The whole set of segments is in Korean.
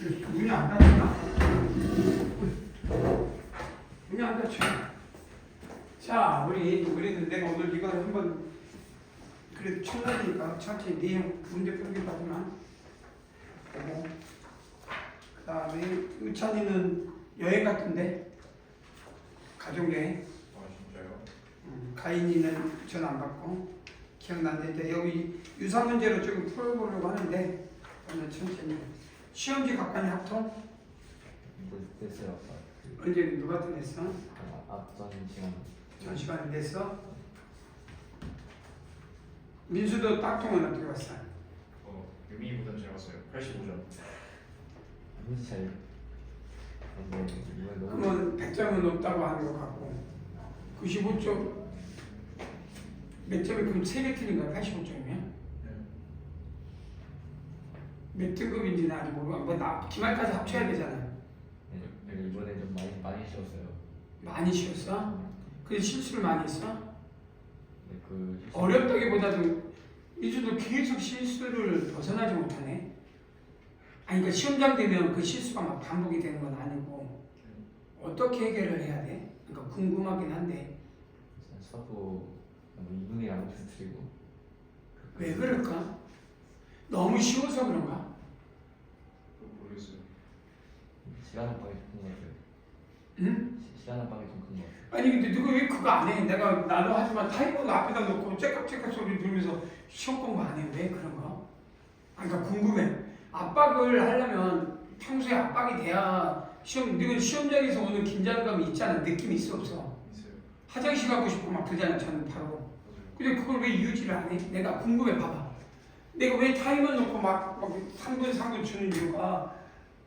문이 안 닫히나? 문이 안 닫혀. 자, 우리는 내가 오늘 이걸 한번 그래도 첫날이니까 천천히 내용 문제 풀기까지만 보고, 그 다음에 의찬이는 여행 같은데 가족여행. 진짜요? 가인이는 전 안 받고 기억나는데 여기 유사 문제로 조금 풀어보려고 하는데 오늘 천천히. 시험지 각관의 합통 됐어요. 언제 누가 또 냈어? 앞선 시간. 전 시간에 냈어? 민수도 딱통은 어떻게 봤어? 유미보다는 제가 봤어요. 85점. 문제 잘. 그러면 100점은 높다고 하는 것 같고 95점 몇 점이 그럼 3개 틀린 거야? 85점이면? 몇 등급인지는 아직 모르고 기말까지 합쳐야 되잖아. 이번에 좀 많이 쉬었어요. 많이 쉬었어? 그래서 실수를 많이 했어? 네, 어렵다기보다도 이주도 계속 실수를 벗어나지 못하네. 아니 그러니까 시험장 되면 그 실수가 막 반복이 되는 건 아니고 어떻게 해결을 해야 돼? 그러니까 궁금하긴 한데 수학도 2분의 1 틀리고. 왜 그럴까? 너무 쉬워서 그런가? 모르겠어요. 시간 한 방에 좀 큰 것 같아요. 응? 시간 한 방에 좀 큰 것 같아요. 아니 근데 누가 왜 그거 안 해? 나도 하지만 타이머도 앞에다 놓고 째깍째깍 소리 들으면서 시험 공부 안 해? 왜 그런 거? 아니 그러니까 궁금해. 압박을 하려면 평소에 압박이 돼야 너는 시험장에서 오는 긴장감이 있잖아. 느낌이 있어 없어? 있어요. 화장실 가고 싶고 막 그러잖아. 저는 바로. 맞아요. 근데 그걸 왜 유지를 안 해? 내가 궁금해. 봐봐. 내가 왜 타이머 놓고 막 3분 주는 이유가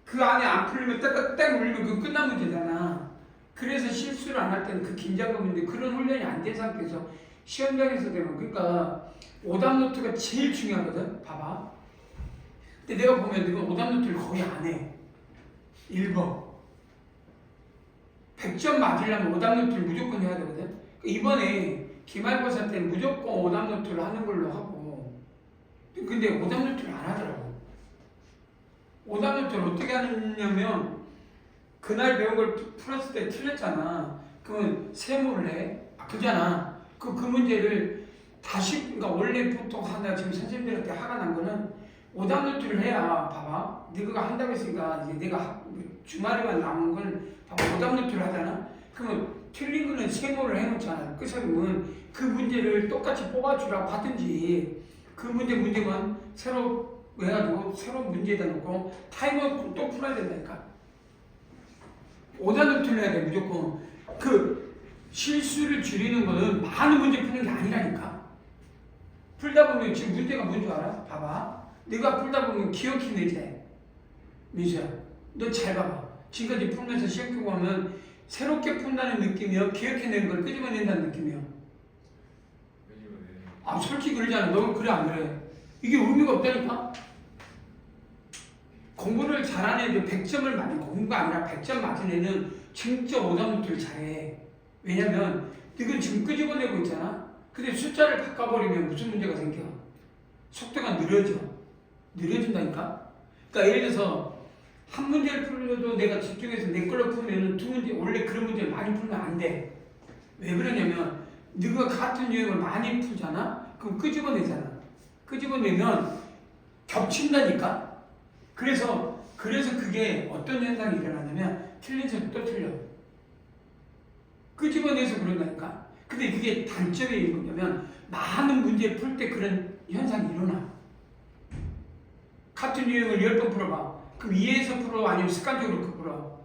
그 안에 안 풀리면 딱 울리면 그거 끝난 문제잖아. 그래서 실수를 안 할 때는 그 긴장감인데 그런 훈련이 안 된 상태에서 시험장에서 되면 그러니까 오답 노트가 제일 중요하거든. 봐봐. 근데 내가 보면 이거 오답 노트를 거의 안 해. 1번 100점 맞으려면 오답 노트를 무조건 해야 되거든. 이번에 기말고사 때는 무조건 오답 노트를 하는 걸로 하고 근데 오답 노트를 안 하더라고. 오답 노트를 어떻게 하느냐면 그날 배운 걸 풀었을 때 틀렸잖아. 그러면 세모를 해. 그잖아. 그 문제를 다시 그러니까 원래 보통 하나 지금 선생님들한테 화가 난 거는 오답 노트를 해야 봐봐. 네가 한다고 했으니까 이제 내가 주말에만 남은 걸 봐봐. 오답 노트를 하잖아. 그러면 틀린 거는 세모를 해놓잖아. 그 사람은 그 문제를 똑같이 뽑아주라고 하든지 그 문제만 새로 해가지고 새로운 문제에다 놓고 타이머 또 풀어야 된다니까. 오답 노트를 해야 돼 무조건. 그 실수를 줄이는 거는 많은 문제 푸는 게 아니라니까. 풀다 보면 지금 문제가 뭔 줄 알아? 봐봐. 네가 풀다 보면 기억해내지. 민수야, 너 잘 봐봐. 지금까지 풀면서 시험 켜고 하면 새롭게 푼다는 느낌이요, 기억해내는 걸 끄집어낸다는 느낌이요. 솔직히 그러잖아. 너 그래 안 그래? 이게 의미가 없다니까. 공부를 잘하는 애들 100점을 맞는 공부가 아니라 100점 맞은 애는 진짜 오답 노트를 잘해. 왜냐면 이건 지금 끄집어내고 있잖아. 근데 숫자를 바꿔버리면 무슨 문제가 생겨? 속도가 느려진다니까. 그러니까 예를 들어서 한 문제를 풀려도 내가 집중해서 내 걸로 풀면은 두 문제, 원래 그런 문제를 많이 풀면 안 돼. 왜 그러냐면 네가 같은 유형을 많이 풀잖아. 그럼 끄집어내잖아. 끄집어내면 겹친다니까. 그래서 그게 어떤 현상이 일어나냐면 틀린 소리 또 틀려. 끄집어내서 그런다니까. 근데 그게 단점이 뭐냐면 많은 문제 풀 때 그런 현상이 일어나. 같은 유형을 10번 풀어봐. 그럼 이해해서 풀어? 아니면 습관적으로 풀어?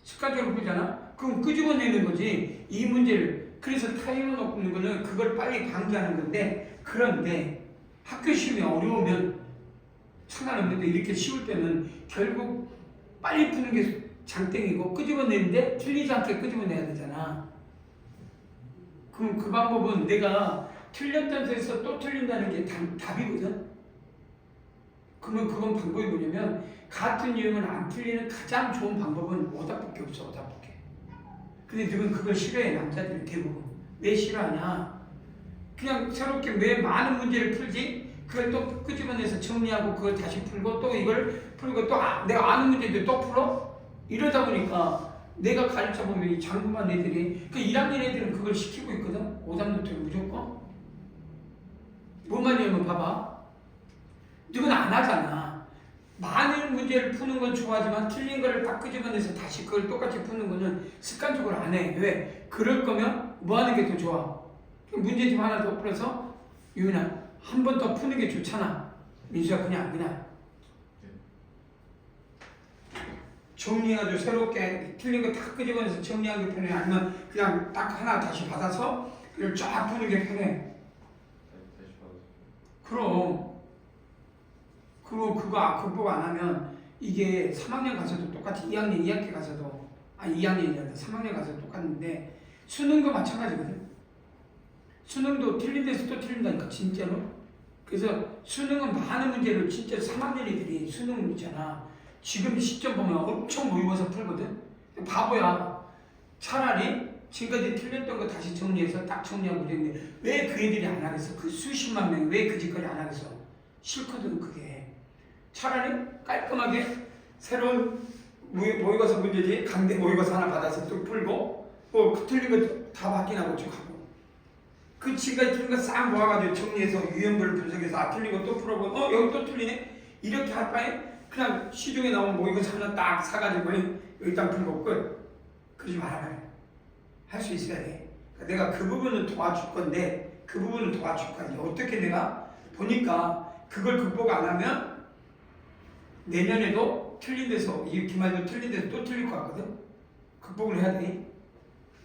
습관적으로 풀잖아? 그럼 끄집어내는 거지. 이 문제를. 그래서 타이머 놓는 거는 그걸 빨리 방지하는 건데, 그런데 학교 시험이 어려우면 상관없는데 이렇게 쉬울 때는 결국 빨리 푸는 게 장땡이고 끄집어내는데 틀리지 않게 끄집어내야 되잖아. 그럼 그 방법은 내가 틀렸다는 데서 또 틀린다는 게 답이거든. 그러면 그건 방법이 뭐냐면 같은 유형을 안 틀리는 가장 좋은 방법은 오답밖에 없어. 오답밖에. 근데 너는 그걸 싫어해. 남자들이 대부분. 왜 싫어하냐? 그냥 새롭게 왜 많은 문제를 풀지? 그걸 또 끄집어내서 정리하고 그걸 다시 풀고 또 이걸 그리고 또 내가 아는 문제인데 또 풀어? 이러다 보니까 내가 가르쳐 보면 이 장부만 애들이 그 1학년 애들은 그걸 시키고 있거든. 오답노트를 무조건. 뭔 말이냐면 봐봐. 이건 안 하잖아. 많은 문제를 푸는 건 좋아하지만 틀린 거를 딱 끄집어내서 다시 그걸 똑같이 푸는 거는 습관적으로 안 해. 왜? 그럴 거면 뭐 하는 게 더 좋아? 문제집 하나 더 풀어서 유인아 한 번 더 푸는 게 좋잖아. 민수야 그냥 정리해가지고 새롭게 틀린 거 다 끄집어내서 정리하는 게 편해? 아니면 그냥 딱 하나 다시 받아서 그걸 쫙 푸는 게 편해? 다시 받아서. 그럼 그거 극복 안 하면 이게 3학년 가서도 똑같이 2학년 2학기 가서도 2학년이 아니라 3학년 가서도 똑같은데 수능도 마찬가지거든. 수능도 틀린 데서 또 틀린다니까 진짜로. 그래서 수능은 많은 문제를 진짜 3학년 애들이 수능 있잖아. 지금 시점 보면 엄청 모의고사 풀거든. 바보야. 차라리 지금까지 틀렸던 거 다시 정리해서 딱 정리하고 그랬는데 왜 그 애들이 안 하겠어? 그 수십만 명이 왜 그 짓거리 안 하겠어? 싫거든 그게. 차라리 깔끔하게 새로운 모의고사 문제지 강대 모의고사 하나 받아서 또 풀고 뭐 틀린 거 다 확인하고 쭉 하고 그 지금까지 틀린 거 싹 모아가지고 정리해서 유형별을 분석해서 틀린 거 또 풀어보고 여기 또 틀리네? 이렇게 할 바에 그냥 시중에 나온 모의고사 하나 딱 사가지고 일단 풀고 끝. 그러지 말아요. 할 수 있어야 돼. 그러니까 내가 그 부분은 도와줄 건데 그 부분은 도와줄 거야. 어떻게 내가 보니까 그걸 극복 안 하면 내년에도 틀린 데서 이 기말도 틀린 데서 또 틀릴 것 같거든. 극복을 해야 돼.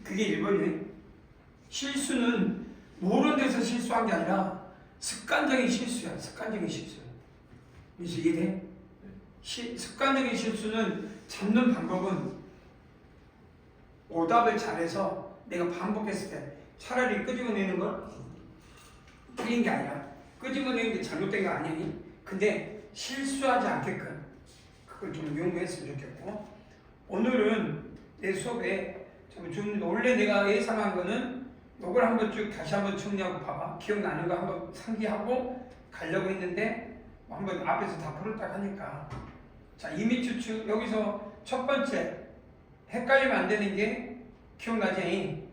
그게 1번이에요. 실수는 모르는 데서 실수한 게 아니라 습관적인 실수야. 습관적인 실수. 그래서 이해돼? 습관적인 실수는 잡는 방법은 오답을 잘해서 내가 반복했을 때 차라리 끄집어내는 걸 틀린 게 아니라 끄집어내는 게 잘못된 거 아니니? 근데 실수하지 않게끔 그걸 좀 연구했으면 좋겠고 오늘은 내 수업에 좀 원래 내가 예상한 거는 이걸 한번 쭉 다시 한번 정리하고 봐봐. 기억나는 거 한번 상기하고 가려고 했는데 한번 앞에서 다 풀었다고 하니까 자 이미추측 여기서 첫 번째 헷갈리면 안 되는 게 기억나지?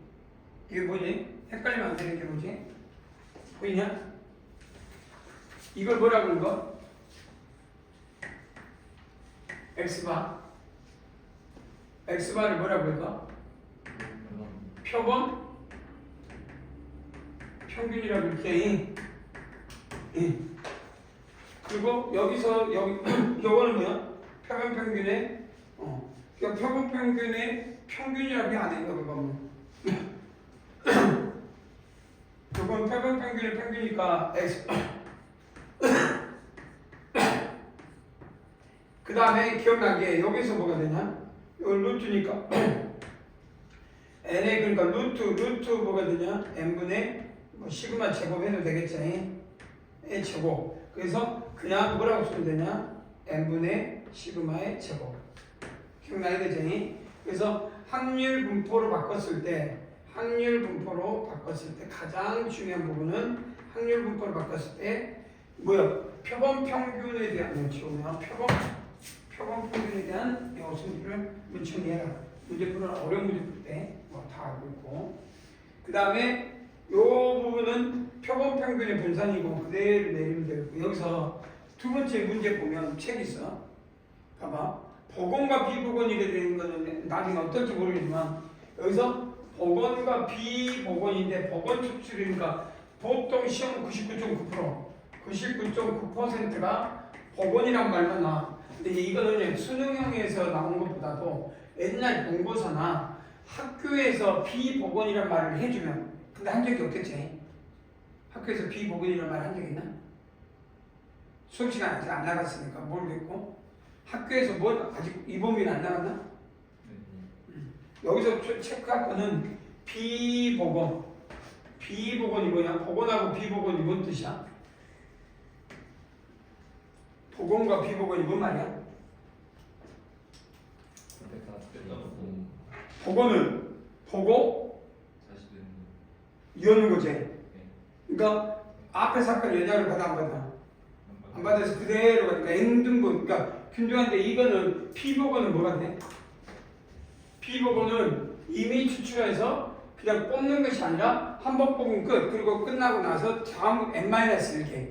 이게 뭐지? 헷갈리면 안 되는 게 뭐지? 보이냐? 이걸 뭐라고 읽어? X바 X바를 뭐라고 읽어? 표본 평균이라고 읽게. 그리고 여기서 요거는 뭐야? 표본 평균의 그러니까 표본 평균의 평균이라고 안 해. 이거 보면 요건 표본 평균의 평균이니까 X. 그 다음에 기억나게 여기서 뭐가 되냐? 이거 루트니까 n에 그러니까 루트 뭐가 되냐? n분의 뭐 시그마 제곱 해도 되겠지? 의 제곱. 그래서 그냥 뭐라고 쓰면 되냐? n분의 시그마의 제곱. 기억나야 되지? 그래서 확률 분포로 바꿨을 때 가장 중요한 부분은 확률 분포로 바꿨을 때 뭐야? 표본 평균에 대한 지우면 표본 평균에 대한 요소들을 문청해라. 문제 풀어 어려운 문제 풀 때 뭐 다 알고 있고 그 다음에 요 부분은 표본 평균의 분산이고 그대로 내리면 되고 여기서 두 번째 문제 보면 책 있어. 봐봐. 복원과 비복원이게 되는 거는 나중에 어떨지 모르겠지만 여기서 복원과 비복원인데 복원 추출이니까 보통 시험 99.9%가 복원이란 말만 나와. 근데 이거는 수능형에서 나온 것보다도 옛날 본고사나 학교에서 비복원이란 말을 해주면 근데 한 적이 없겠지. 학교에서 비복원이란 말 한 적 있나? 수업 시간 아직 안 나갔으니까 모르겠고 학교에서 뭐 아직 이범위는 안 나갔나? 여기서 체크할 거는 비복원. 비복원이 뭐냐? 복원하고 비복원이 뭔 뜻이야? 복원과 비복원이 뭔 말이야? 복원은 보고 여는 거지. 그러니까 앞에 사건 여자를 받아 안 받아? 안 받아서 그대로 가니까 N등분. 그러니까 균등한데 이거는 P복원은 뭐가 돼? P복원은 이미 추출해서 그냥 뽑는 것이 아니라 한 번 뽑으면 끝. 그리고 끝나고 나서 다음 n-1개.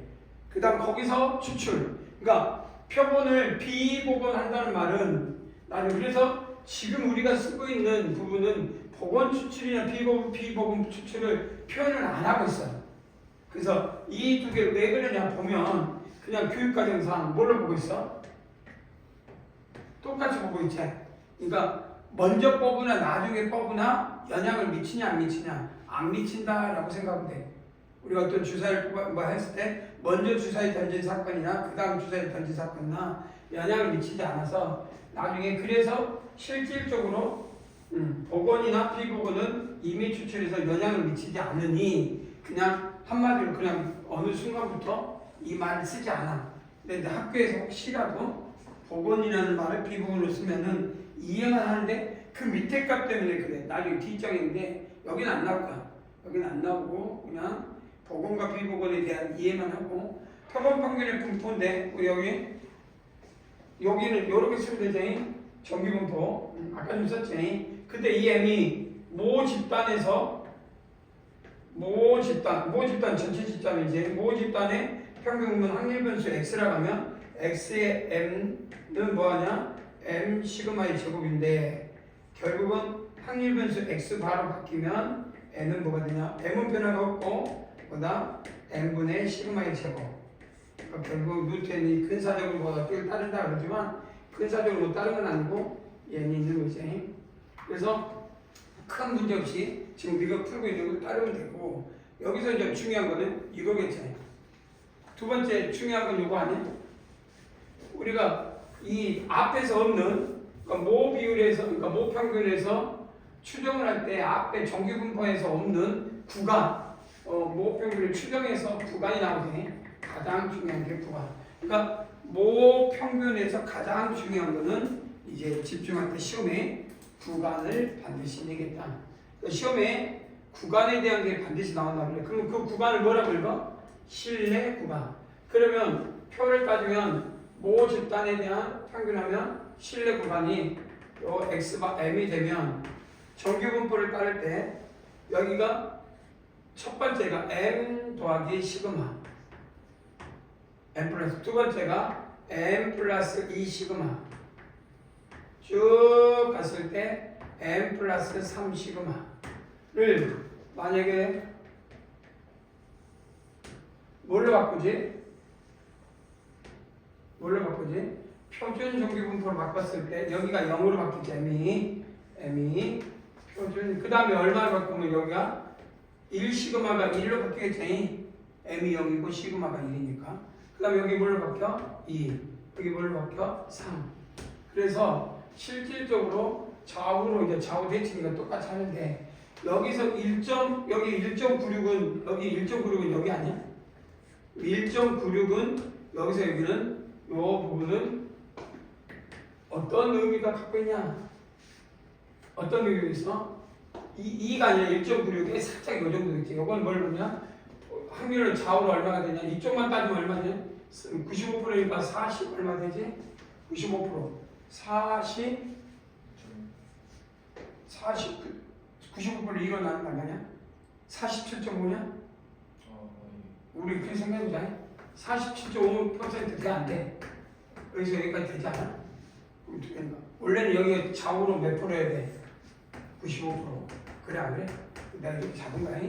그 다음 거기서 추출. 그러니까 표본을 비복원 한다는 말은 나는 그래서 지금 우리가 쓰고 있는 부분은 복원 추출이나 비복원 추출을 표현을 안 하고 있어요. 그래서 이 두 개를 왜 그러냐 보면 그냥 교육과정상 뭘로 보고 있어? 똑같이 보고 있지. 그러니까 먼저 뽑으나 나중에 뽑으나 영향을 미치냐 안 미치냐 안 미친다라고 생각하면 돼. 우리가 어떤 주사를 했을 때 먼저 주사에 던진 사건이나 그 다음 주사에 던진 사건이나 영향을 미치지 않아서 나중에 그래서 실질적으로 복원이나 비복원은 이미 추출해서 영향을 미치지 않으니 그냥 한마디로 그냥 어느 순간부터 이 말을 쓰지 않아. 근데 학교에서 혹시라도 복원이라는 말을 비복원으로 쓰면은 이해만 하는데 그 밑에 값 때문에 그래. 나중에 뒷장인데 여기는 안 나올 거야. 여기는 안 나오고 그냥 복원과 비복원에 대한 이해만 하고 표본 평균의 분포인데 우리 여기는 이렇게 쓰면 되지. 정기분포 아까 좀 썼지. 근데 이 m이 모 집단에서 모 집단 전체 집단이지. 모 집단의 평균분 확률 변수 x라고 하면 x의 m는 뭐하냐? m 시그마의 제곱인데 결국은 확률 변수 x 바로 바뀌면 n은 뭐가 되냐? m은 변화가 없고 보다 n분의 시그마의 제곱. 그러니까 결국 루트 n이 근사적으로 보다 또 따른다 그러지만 근사적으로 따른 건 아니고 n이 있는 거지. 그래서 큰 문제 없이 지금 우리가 풀고 있는 걸 따르면 되고 여기서 이제 중요한 거는 이거겠지. 두 번째 중요한 건 이거 아니야? 우리가 이 앞에서 없는 그러니까 모 비율에서 그러니까 모 평균에서 추정을 할 때 앞에 정규분포에서 없는 구간 모 평균을 추정해서 구간이 나오지. 가장 중요한 게 구간. 그러니까 모 평균에서 가장 중요한 거는 이제 집중할 때 시험에 구간을 반드시 내겠다. 그러니까 시험에 구간에 대한 게 반드시 나온다 그래. 그럼 그 구간을 뭐라고 읽어? 실내 구간. 그러면 표를 따지면 모 집단에 대한 평균하면 실내 구간이 요 x바 m이 되면 정규분포를 따를 때 여기가 첫 번째가 m 더하기 시그마 m 플러스 두 번째가 m 플러스 2 시그마 쭉 갔을 때 m 플러스 3 시그마를 만약에 뭘로 바꾸지? 표준 정규분포로 바꿨을 때 여기가 0으로 바뀌지 m이 표준 그 다음에 얼마로 바꾸면 여기가 1 시그마가 1로 바뀌겠지. m이 0이고 시그마가 1이니까 그 다음에 여기 뭘로 바뀌어? 2 여기 뭘로 바뀌어? 3 그래서 실질적으로 좌우로 이제 좌우 대칭이가 똑같이 하는데 여기서 여기 1.96은 여기 아니야? 1.96은 여기서 여기는 이 부분은 어떤 의미가 갖고 있냐? 어떤 의미가 있어? 2가 아니라 1.96에 살짝 이 정도 있지. 이건 뭘 보냐? 확률은 좌우로 얼마가 되냐? 이쪽만 따지면 얼마 되냐? 95%니까 40 얼마 되지? 95% 95% 이거 나는 거 아니야? 47.5냐? 우리 그렇게 생각해보자. 47.5% 돼 안 돼? 여기서 여기까지 되지 않아? 그럼 어떻게 된가? 원래는 여기 좌우로 몇 프로 해야 돼? 95%. 그래 안 그래? 내가 이렇게 잡은 거야.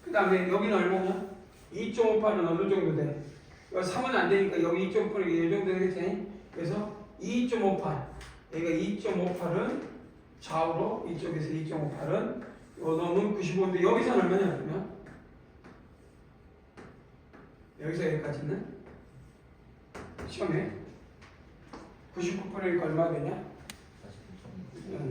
그 다음에 여기는 얼마냐? 2.58은 어느 정도 돼? 여기 3은 안 되니까 여기 2.8이 이 정도 되겠지? 그래서 2.58 여기가 2.58은 좌우로 이쪽에서 2.58은 요 놈은 95인데 여기서는 얼마냐 그러면? 여기서 여기까지는 시험에 99%니까 얼마 되냐?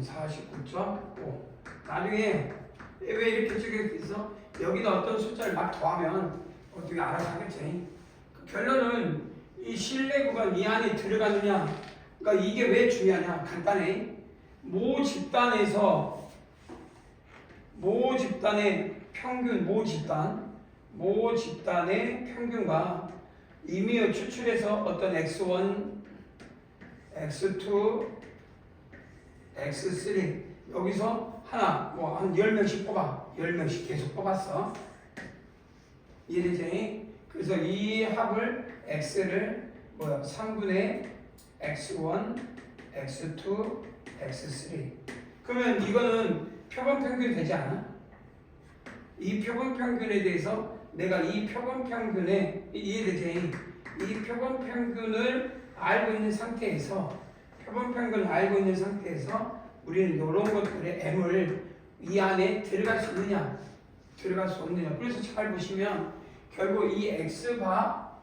49.5 나중에 왜 이렇게 적혀 있어? 여기다 어떤 숫자를 막 더하면 어떻게 알아서 하겠지? 그 결론은 이 실내 구간 이 안에 들어가느냐 그러니까 이게 왜 중요하냐 간단해. 모 집단의 평균 모 집단의 평균과 임의어 추출해서 어떤 x1 x2, x3 여기서 하나 뭐 한 10명씩 뽑아. 10명씩 계속 뽑았어. 이해되지? 그래서 이 합을 x를 뭐야 3분의 x1, x2, x3 그러면 이거는 표본 평균 되지 않아? 이 표본 평균에 대해서 내가 이 표본 평균에 이해되지? 이 표본 평균을 알고 있는 상태에서 표본 평균을 알고 있는 상태에서 우리는 이런 것들의 m을 이 안에 들어갈 수 있느냐 들어갈 수 없느냐. 그래서 잘 보시면 결국 이 x가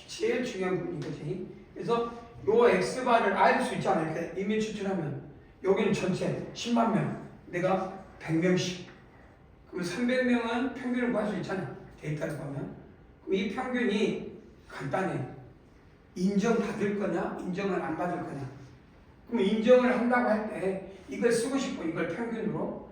제일 중요한 부분이거지. 그래서 요 x바를 알 수 있잖아. 이렇게 이미 추출하면 여기는 전체 10만 명 내가 100명씩 그럼 300명은 평균을 구할 수 있잖아. 데이터를 보면 그럼 이 평균이 간단해. 인정받을 거냐 인정을 안 받을 거냐. 그럼 인정을 한다고 할 때 이걸 쓰고 싶어. 이걸 평균으로.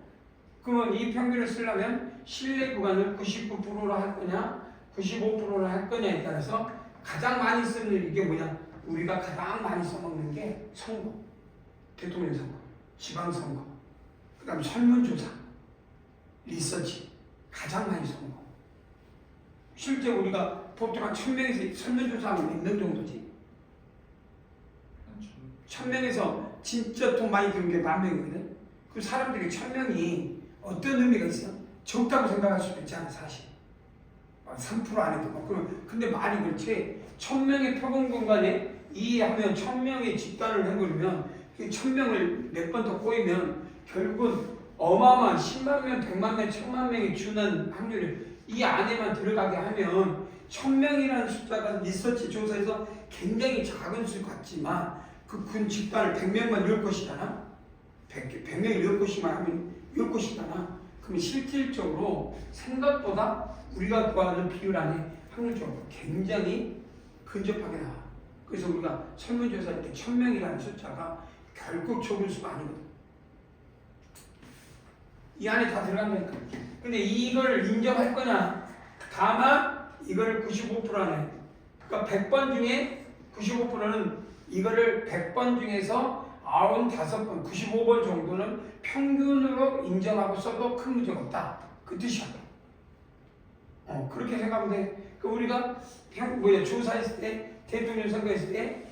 그러면 이 평균을 쓰려면 신뢰 구간을 99%로 할 거냐 95%로 할 거냐에 따라서 가장 많이 쓰는 이게 뭐냐. 우리가 가장 많이 써먹는 게 선거, 대통령 선거, 지방선거, 그 다음에 설문조사, 리서치 가장 많이 써먹어. 실제 우리가 보통 한 1000명에서 설문조사하면 몇 명 정도지? 1000명에서 진짜 돈 많이 드는 게 10,000명이거든. 그 사람들이 1000명이 어떤 의미가 있어? 적다고 생각할 수도 있잖아 사실. 3% 안에도 막 그러면 근데 말이 그렇지. 1000명의 표본 공간에 이해하면 1000명의 집단을 해버리면 1000명을 몇 번 더 꼬이면 결국은 어마어마한 10만 명, 100만 명, 1000만 명이 주는 확률을 이 안에만 들어가게 하면 1000명이라는 숫자가 리서치 조사에서 굉장히 작은 수 같지만 그 군 집단을 100명만 열 것이잖아. 100명이 열 것이만 하면 열 것이잖아. 그럼 실질적으로 생각보다 우리가 구하는 비율 안에 확률적으로 굉장히 근접하게 나와. 그래서 우리가 설문조사할 때 1000명이라는 숫자가 결국 적을 수가 아니거든. 이 안에 다 들어간다니까. 근데 이걸 인정할 거냐? 다만 이걸 95% 안에. 그러니까 100번 중에 95%는 이거를 100번 중에서 95번, 95번 정도는 평균으로 인정하고 써도 큰 문제가 없다. 그 뜻이야. 그렇게 생각하면 돼. 그 우리가 조사했을 때, 대통령 선거했을 때,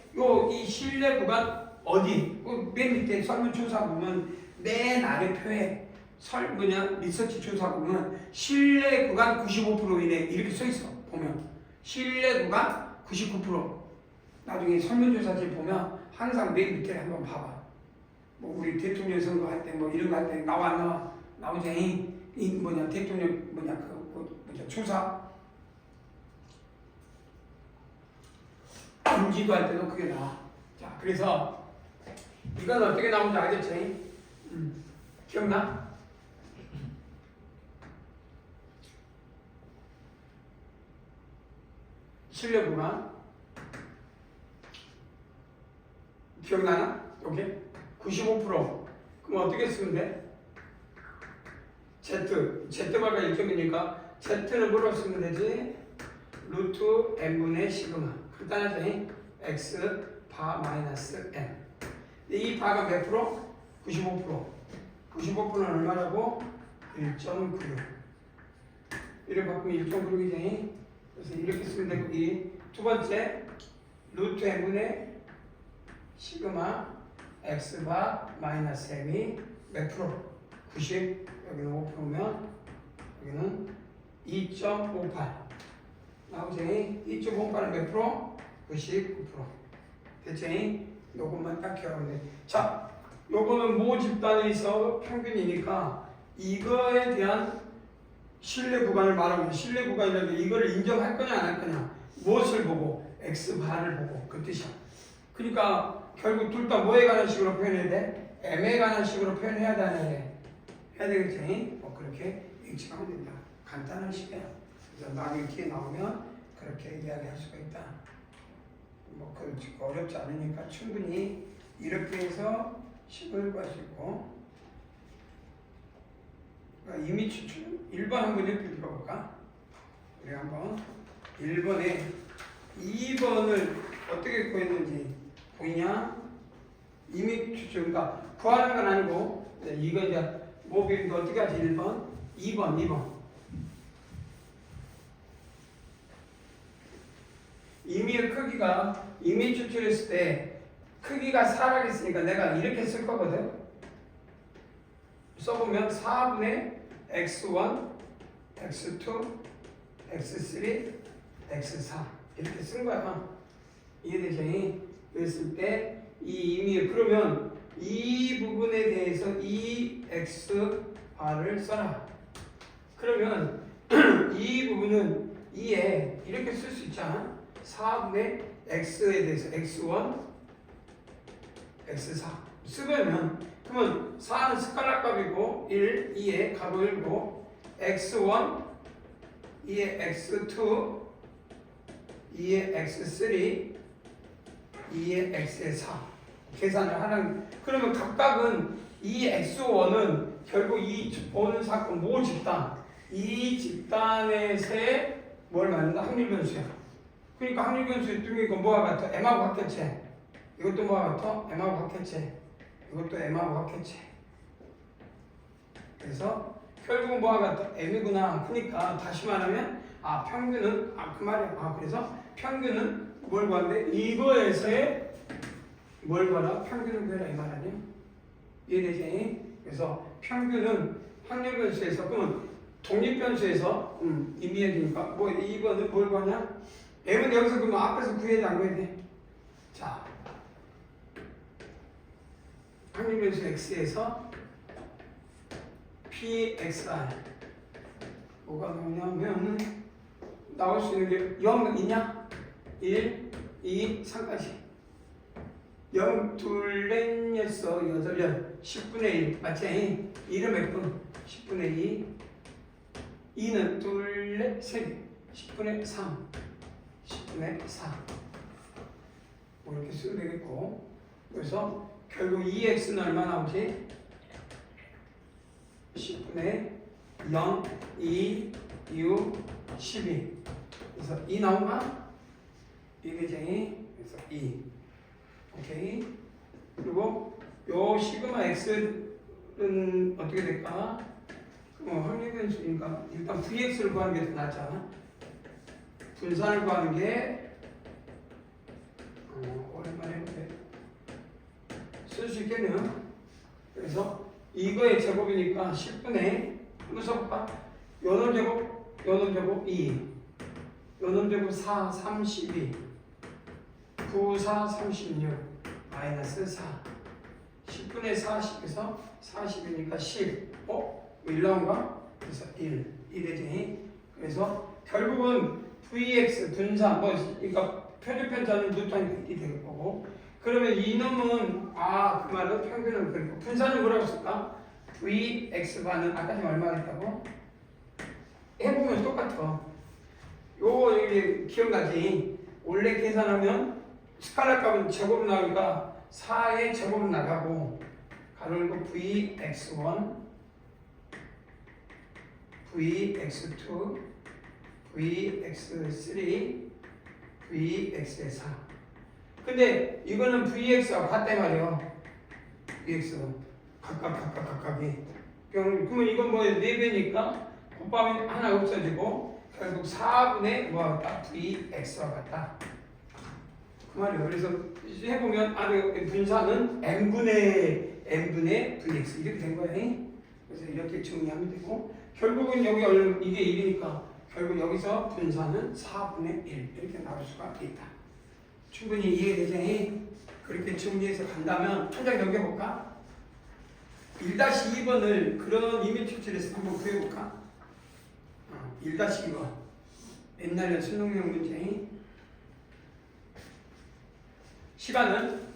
이 신뢰 구간 어디? 맨 밑에 설문조사 보면 맨 아래 표에 리서치 조사 보면 신뢰 구간 95% 이내 이렇게 써 있어. 보면 신뢰 구간 99%. 나중에 설문조사지 보면 항상 맨 밑에 한번 봐봐. 뭐 우리 대통령 선거 할 때 뭐 이런 거 할 때 나오지. 대통령 조사 인지도 할 때도 그게 나와. 자, 그래서 이건 어떻게 나오는지 알겠지? 기억나? 신뢰 구간 기억나나? 여기 95%. 그럼 어떻게 쓰면 돼? Z바가 1점이니까 Z는 뭐로 쓰면 되지? 루트 n분의 시그마. 간단하지? X 바 마이너스 n. 이 바가 몇 프로? 95%. 95%는 얼마라고? 1.96. 이렇게 바꾸면 1.96이지. 그래서 이렇게 쓰면 되고 두 번째 루트 n분의 시그마 x바 마이너스 m이 몇 프로? 90. 여기는 5%면 여기는 2.58 나오지? 2.58은 몇 프로? 99%. 됐지? 요것만 딱 기억하면 돼. 자, 요거는 모 집단에 있어 평균이니까 이거에 대한 신뢰 구간을 말하면 신뢰 구간이라는 게 이거를 인정할 거냐 안 할 거냐. 무엇을 보고? x바를 보고. 그 뜻이야. 그러니까 결국 둘 다 뭐에 관한 식으로 표현해야 돼? m에 관한 식으로 표현해야 돼. 해야 되겠지? 그렇게 인식하면 된다. 간단한 식이야. 그래서 나중에 기회 나오면 그렇게 이야기할 수가 있다. 어렵지 않으니까 충분히 이렇게 해서 식을 구할 수 있고. 그러니까 이미 추출 1번 한번 예쁘게 들어볼까? 우리 한번 1번에 2번을 어떻게 구했는지 보이냐? 이미 추측, 그러니까 구하는 건 아니고 이거 이제 모비도 어떻게 하지? 1번, 2번. 임의의 크기가 임의 추출했을 때 크기가 4라고 했으니까 내가 이렇게 쓸 거거든. 써보면 4분의 x1, x2, x3, x4 이렇게 쓴 거야. 이해되지? 그랬을 때 이 임의의 그러면 이 부분에 대해서 이 x 바를 써라. 그러면 이 부분은 2에 이렇게 쓸 수 있잖아. 4분의 x에 대해서 x1, x4 쓰면 그러면 4는 스칼라 값이고 1, 2에 값을 열고 x1, 2에 x2, 2에 x3, 2에 x에 4 계산을 하는. 그러면 각각은 이 x1은 결국 이 보는 사건 모 집단 이 집단에서의 뭘 말한다? 확률 변수야. 그러니까 확률 변수 중에 이거 뭐가 같아? m하고 같겠지. 이것도 뭐가 같아? m하고 같겠지. 이것도 m하고 같겠지. 그래서 결국은 뭐가 같아? m이구나. 그러니까 다시 말하면 평균은 그 말이야. 그래서 평균은 뭘 구한대? 이거에서의 뭘 구하라? 평균을 구해라 이 말 아니야? 이해되지? 그래서 평균은 확률 변수에서 그러면 독립 변수에서 임의의 되니까 뭐 2번은 뭘 구하냐? m은 여기서 그러면 앞에서 구해야 돼 안 구해야 돼? 자 확률 변수 x에서 pxr 뭐가 나오냐면 나올 수 있는 게 0 있냐? 1, 2, 3까지 0, 둘, 넷, 여섯, 여덟, 열 10분의 1 맞지? 1은 몇 분? 10분의 2 2는 둘, 넷, 셋 10분의 3 10분의 4 뭐 이렇게 쓰면 되겠고 그래서 결국 2x는 얼마 나오지? 10분의 0, 2, 6, 12 그래서 2 나온가? 이게쟁이 그래서 2 오케이. 그리고 요 시그마 x는 어떻게 될까? 그럼 확률 변수니까 일단 vx를 구하는 게 더 낫지 않아? 분산을 구하는 게 오랜만에 해보래. 쓸 수 있겠네요. 그래서 이거의 제곱이니까 10분의 한번 써볼까? 요놈 제곱 2 요놈 제곱 4, 32 9, 4, 36 마이너스 4 10분의 40에서 40이니까 10 1 나온가? 그래서 1 되지. 그래서 결국은 vx 분산 그러니까 표준편차는 루트하니까 1이 될 거고 그러면 이놈은 그 말은 평균을 그리고 분산은 뭐라고 쓸까? vx반은 아까 지금 얼마 했다고? 해보면 똑같아. 요거 기억나지? 원래 계산하면 스칼라 값은 제곱 나오니까 4의 제곱 나가고 가로 열고 vx1 vx2 vx3 vx4 근데 이거는 vx하고 같다 말이에요. vx 각각이 그러면 이건 뭐예요? 4배니까 곱하면 하나 없어지고 결국 4분의 뭐가 같다? vx와 같다 그 말이에요. 그래서 해보면 분산은 n분의 vx 이렇게 된 거예요. 그래서 이렇게 정리하면 되고 결국은 여기 이게 1이니까 결국 여기서 분산은 4분의 1 이렇게 나올 수가 있다. 충분히 이해되지? 그렇게 정리해서 간다면 한 장 넘겨볼까? 1-2번을 그런 이미 추출해서 한번 구해볼까? 1-2번 옛날에 수능용 문제 시간은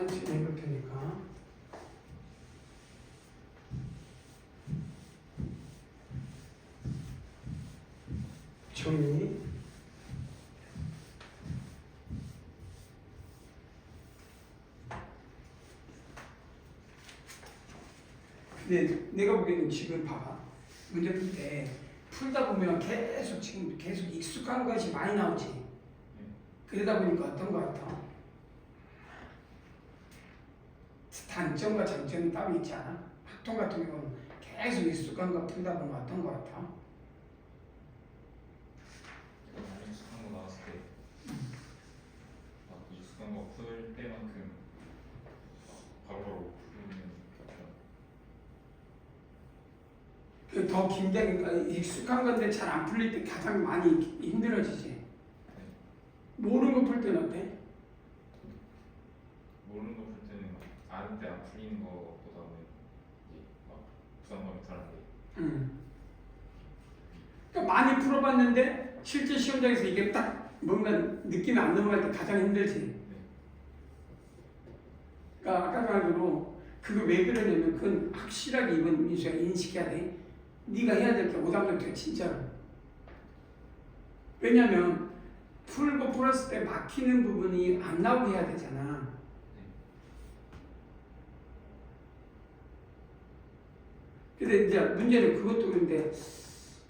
천천히 해볼 테니까 근데 내가 보기에는 지금 봐봐. 문제 풀 때 풀다 보면 계속 익숙한 것이 많이 나오지. 그러다 보니까 어떤 거 같아? 단점과 장점이 따로 있지 않아? 학통 같은 경우는 계속 익숙한 거 풀다 보면 어떤 거 같아? 많이 익숙한 거 나왔을 때 익숙한 거 풀 때만큼 바로바로 풀리는 더 긴장이 그러니까 익숙한 건데 잘 안 풀릴 때 가장 많이 힘들어지지. 모르는 거 풀 때는 어때? 모르는 거 풀 때는 아는 때 안 풀리는 거보다는 이제 막 부담감이 덜한데 그러니까 많이 풀어봤는데 실제 시험장에서 이게 딱 뭔가 느낌이 안 넘어갈 때 가장 힘들지. 그러니까 아까 말한 대로 그거 왜 그러냐면 그건 확실하게 이번 민수가 인식해야 돼. 네가 해야 될 게 오답노트야 진짜로. 왜냐면 풀고 풀었을 때 막히는 부분이 안 나오게 해야 되잖아. 근데 이제 문제는 그것도 그런데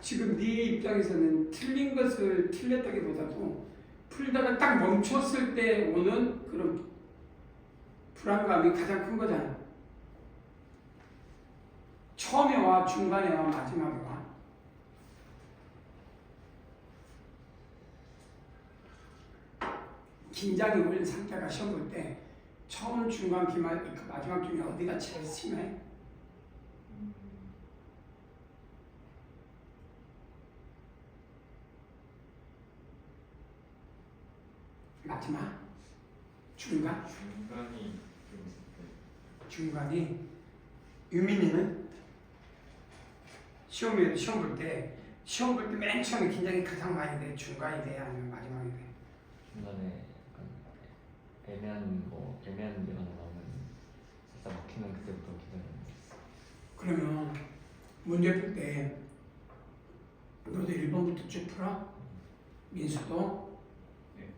지금 네 입장에서는 틀린 것을 틀렸다기보다도 풀다가 딱 멈췄을 때 오는 그런 불안감이 가장 큰 거잖아. 처음에 와, 중간에 와, 마지막에 와. 긴장이 오른 상태가 시험 볼 때 처음, 중간, 기말, 그 마지막 중에 어디가 제일 심해? 마지막? 중간? 중간이 좀 중간이. 유민이는 시험 볼 때 맨 처음에 긴장이 가장 많이 돼. 중간이 돼 아니면 마지막이 돼? 중간에 약간 애매한 데가 나오면 살짝 막히면 그때부터 기다려요. 그러면 문제 풀 때 너도 1번부터 쭉 풀어? 민수도? 네.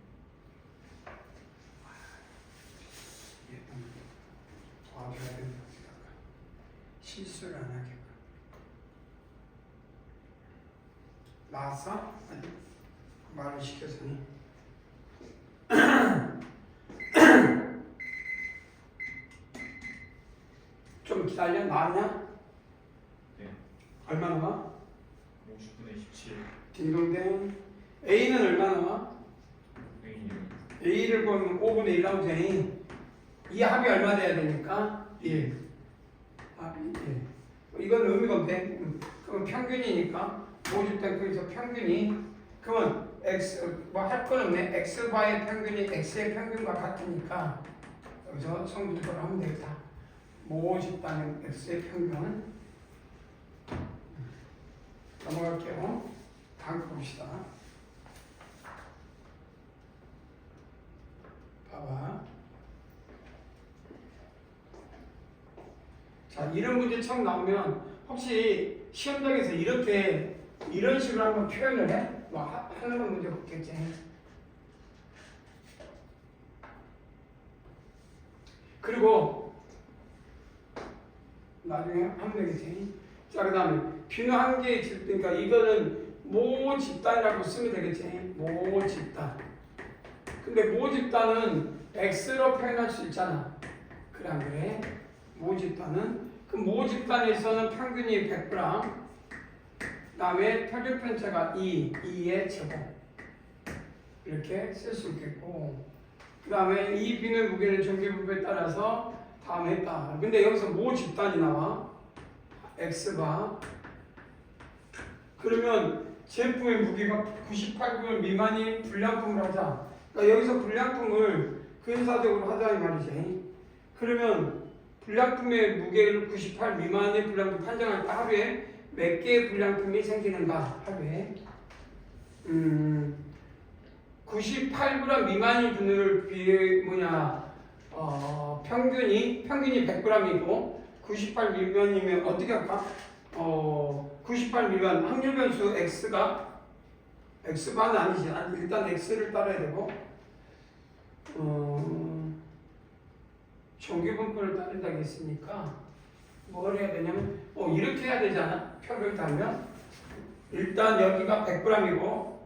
도와줘야 된다 생각해. 실수를 안 하게끔. 나왔어? 아니, 말을 시켜서니. 좀 기다려. 나왔냐? 네. 얼마 나와? 50분에 17 딩동댕. A는 얼마 나와? A를 보면 5분의 1 나오지. 이 합이 얼마 돼야 되니까? 1. 합이 1. 이건 의미가 없대. 그럼 평균이니까 50대 거기서 평균이 그러면 x 뭐 할 건 없네. x바의 평균이 x의 평균과 같으니까 여기서 성분표를 하면 되겠다. 50단은 x의 평균. 넘어갈게요. 다음 거 봅시다. 봐봐. 자, 이런 문제 처음 나오면 혹시 시험장에서 이런 식으로 한번 표현을 해? 뭐 하는 건 문제 없겠지. 그리고 나중에 하면 되겠지. 자, 그 다음에 비누 한 개의 집단, 그러니까 이거는 모 집단이라고 쓰면 되겠지. 모 집단. 근데 모 집단은 x로 표현할 수 있잖아. 그래 안 그래? 모 집단은 그 모 집단에서는 평균이 100g, 그 다음에 표준 편차가 2의 제곱 이렇게 쓸 수 있겠고, 그 다음에 이 비누의 무게는 전기분배에 따라서 다음 했다. 근데 여기서 모 집단이 나와. x바. 그러면 제품의 무게가 98g 미만인 불량품을 하자. 그러니까 여기서 불량품을 근사적으로 하자 이 말이지. 그러면 불량품의 무게를 98 미만의 불량품 판정할 때 하루에 몇 개의 불량품이 생기는가? 하루에 98g 미만인 분을 비해 평균이 100g이고 98 미만이면 어떻게 할까? 98 미만 확률 변수 x가 x바는 아니지. 일단 x를 따라야 되고 정규분포를 따른다고 했으니까 뭘 해야 되냐면 이렇게 해야 되잖아. 표를 달면 일단 여기가 100g이고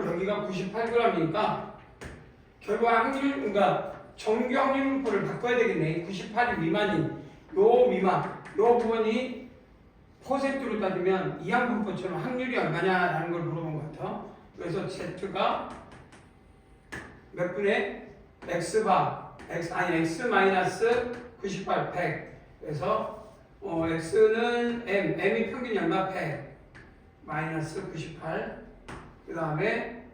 여기가 98g이니까 결국 확률 그러니까 정규 확률 분포를 바꿔야 되겠네. 98이 미만인 요 미만 요 부분이 퍼센트로 따지면 이항 분포처럼 확률이 얼마냐라는 걸 물어본 것 같아. 그래서 Z가 몇 분의 X바 X 마이너스 98 100 그래서 X는 M이 평균이 얼마? 100 마이너스 98 그 다음에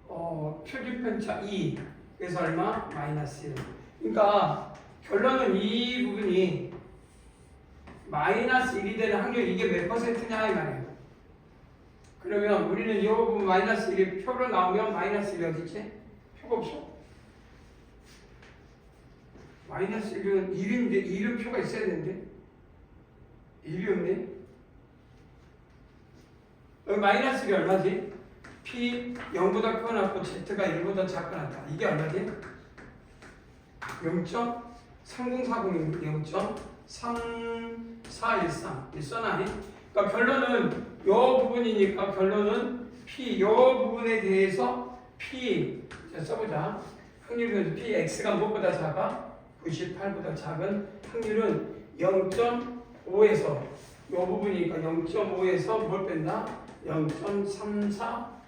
표준 편차 2 그래서 얼마? 마이너스 1 그러니까 결론은 이 부분이 마이너스 1이 되는 확률 이게 몇 퍼센트냐 이 말이에요. 그러면 우리는 이 부분 마이너스 1이 표로 나오면 마이너스 1이 어디 있지? 표가 없어. 마이너스 1은 1인데 1은 표가 있어야 되는데 1이 없네. 여기 마이너스 1이 얼마지? P 0보다 크거나 Z가 1보다 작거나 이게 얼마지? 0.3040 0.3413 써놔니? 그러니까 결론은 요 부분이니까 결론은 P 요 부분에 대해서 P 자 써보자. 확률은 P X가 무엇보다 작아? 98보다 작은 확률은 0.5에서 요 부분이니까 0.5에서 뭘 뺀다? 0.3413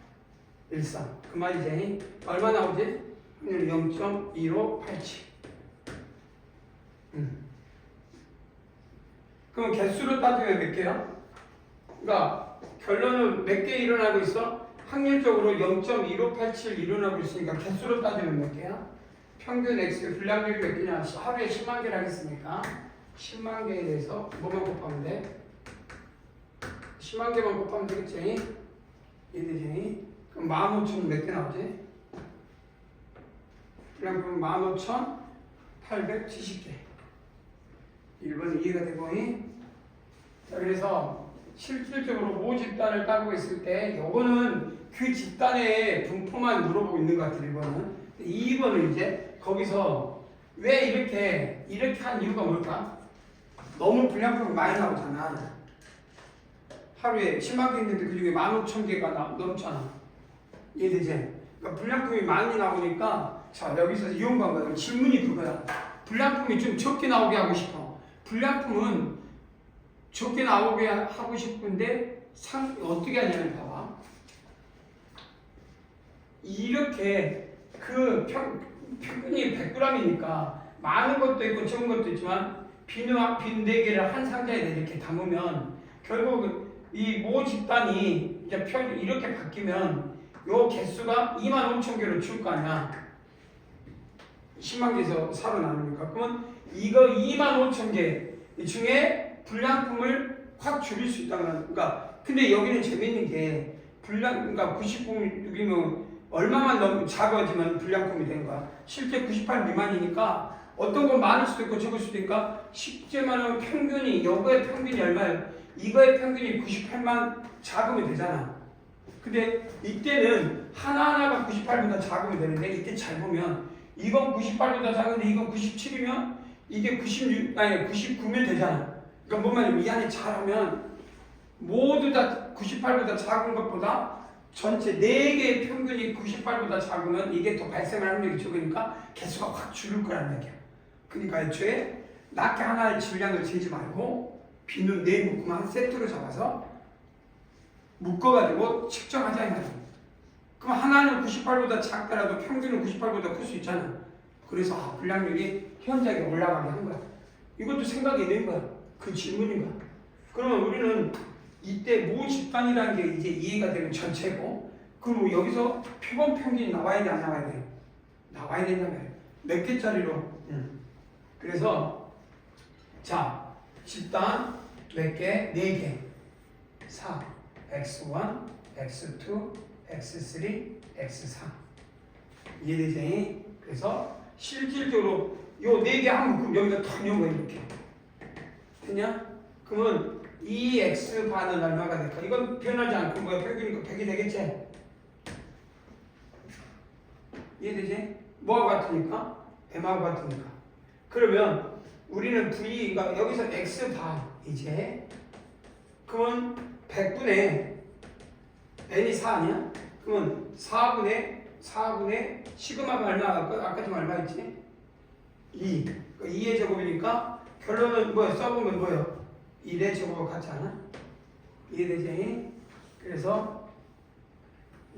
그 말이지. 얼마 나오지? 확률 0.1587 그럼 개수로 따지면 몇 개야? 그러니까 결론은 몇 개 일어나고 있어? 확률적으로 0.1587 일어나고 있으니까 개수로 따지면 몇 개야? 평균 X 분량률이 몇 개냐? 하루에 10만 개를 하겠습니까? 10만 개에 대해서 뭐만 곱하면 돼? 10만 개만 곱하면 되겠지? 이해되지? 그럼 15,000 몇 개 나오지? 분량률은 15,870개 1번 이해가 되고 자, 그래서 실질적으로 모 집단을 따르고 있을 때 요거는 그 집단의 분포만 물어보고 있는 것 같아요. 1번은 2번은 이제 거기서 왜 이렇게 한 이유가 뭘까? 너무 분량품이 많이 나오잖아. 하루에 10만 개 있는데 그 중에 15,000개가 넘잖아. 이해되지? 그러니까 분량품이 많이 나오니까 자 여기서 이용 방법은 질문이 그거야. 분량품이 좀 적게 나오게 하고 싶어. 분량품은 적게 나오게 하고 싶은데 어떻게 하냐면 봐봐. 이렇게 그 평균이 100g이니까 많은 것도 있고 적은 것도 있지만 빈 4개를 한 상자에 이렇게 담으면 결국 이 모 집단이 이제 이렇게 바뀌면 요 개수가 25,000개로 줄 거 아니야. 10만 개에서 4로 나누니까. 그러면 이거 25,000개 중에 분량품을 확 줄일 수 있다는 거야. 그러니까 근데 여기는 재밌는 게 그러니까 99이면 얼마만 작아지면 분량품이 되는 거야. 실제 98 미만이니까 어떤 건 많을 수도 있고 적을 수도 있으니까 쉽게 말하면 평균이 이거의 평균이 얼마예요? 이거의 평균이 98만 작으면 되잖아. 근데 이때는 하나하나가 98보다 작으면 되는데 이때 잘 보면 이건 98보다 작은데 이건 97이면 이게 99면 되잖아. 그러니까 뭔 말이냐면 이 안에 잘하면 모두 다 98보다 작은 것보다 전체 4개의 평균이 98보다 작으면 이게 더 발생할 확률이 적으니까 개수가 확 줄을 거라는 얘기야. 그러니까 애초에 낮게 하나의 질량을 재지 말고 비는 4묶음만 세트로 잡아서 묶어가지고 측정하자 이 말이야. 그럼 하나는 98보다 작더라도 평균은 98보다 클 수 있잖아. 그래서 분량률이 현저하게 올라가게 한 거야. 이것도 생각이 있는 거야. 그 질문인 거야. 그러면 우리는 이때 모 집단이라는 게 이제 이해가 되면 전체고, 그리고 여기서 표본 평균이 나와야 돼, 안 나와야 돼? 나와야 된단 말이야. 몇 개짜리로? 그래서 자, 집단 몇 개? 4개. 4. X1, X2, X3, X3. 이해되지? 그래서 실질적으로 요 4개 하면 여기다 탁 넣은 거야, 이렇게. 됐냐? 그러면 2X반은 얼마가 될까? 이건 변하지 않고 뭐야? 평균이니까 100이 되겠지? 이해되지? 뭐하고 같으니까? M하고 같으니까. 그러면 우리는 V가 여기서 X 봐 이제 그러면 100분의 N이 4 아니야? 그러면 4분의 시그마가 얼마? 아까 좀 얼마 있지? 2 2의 제곱이니까 결론은 뭐야? 써보면 뭐예요? 1의 제곱과 같지 않아? 이해되지? 그래서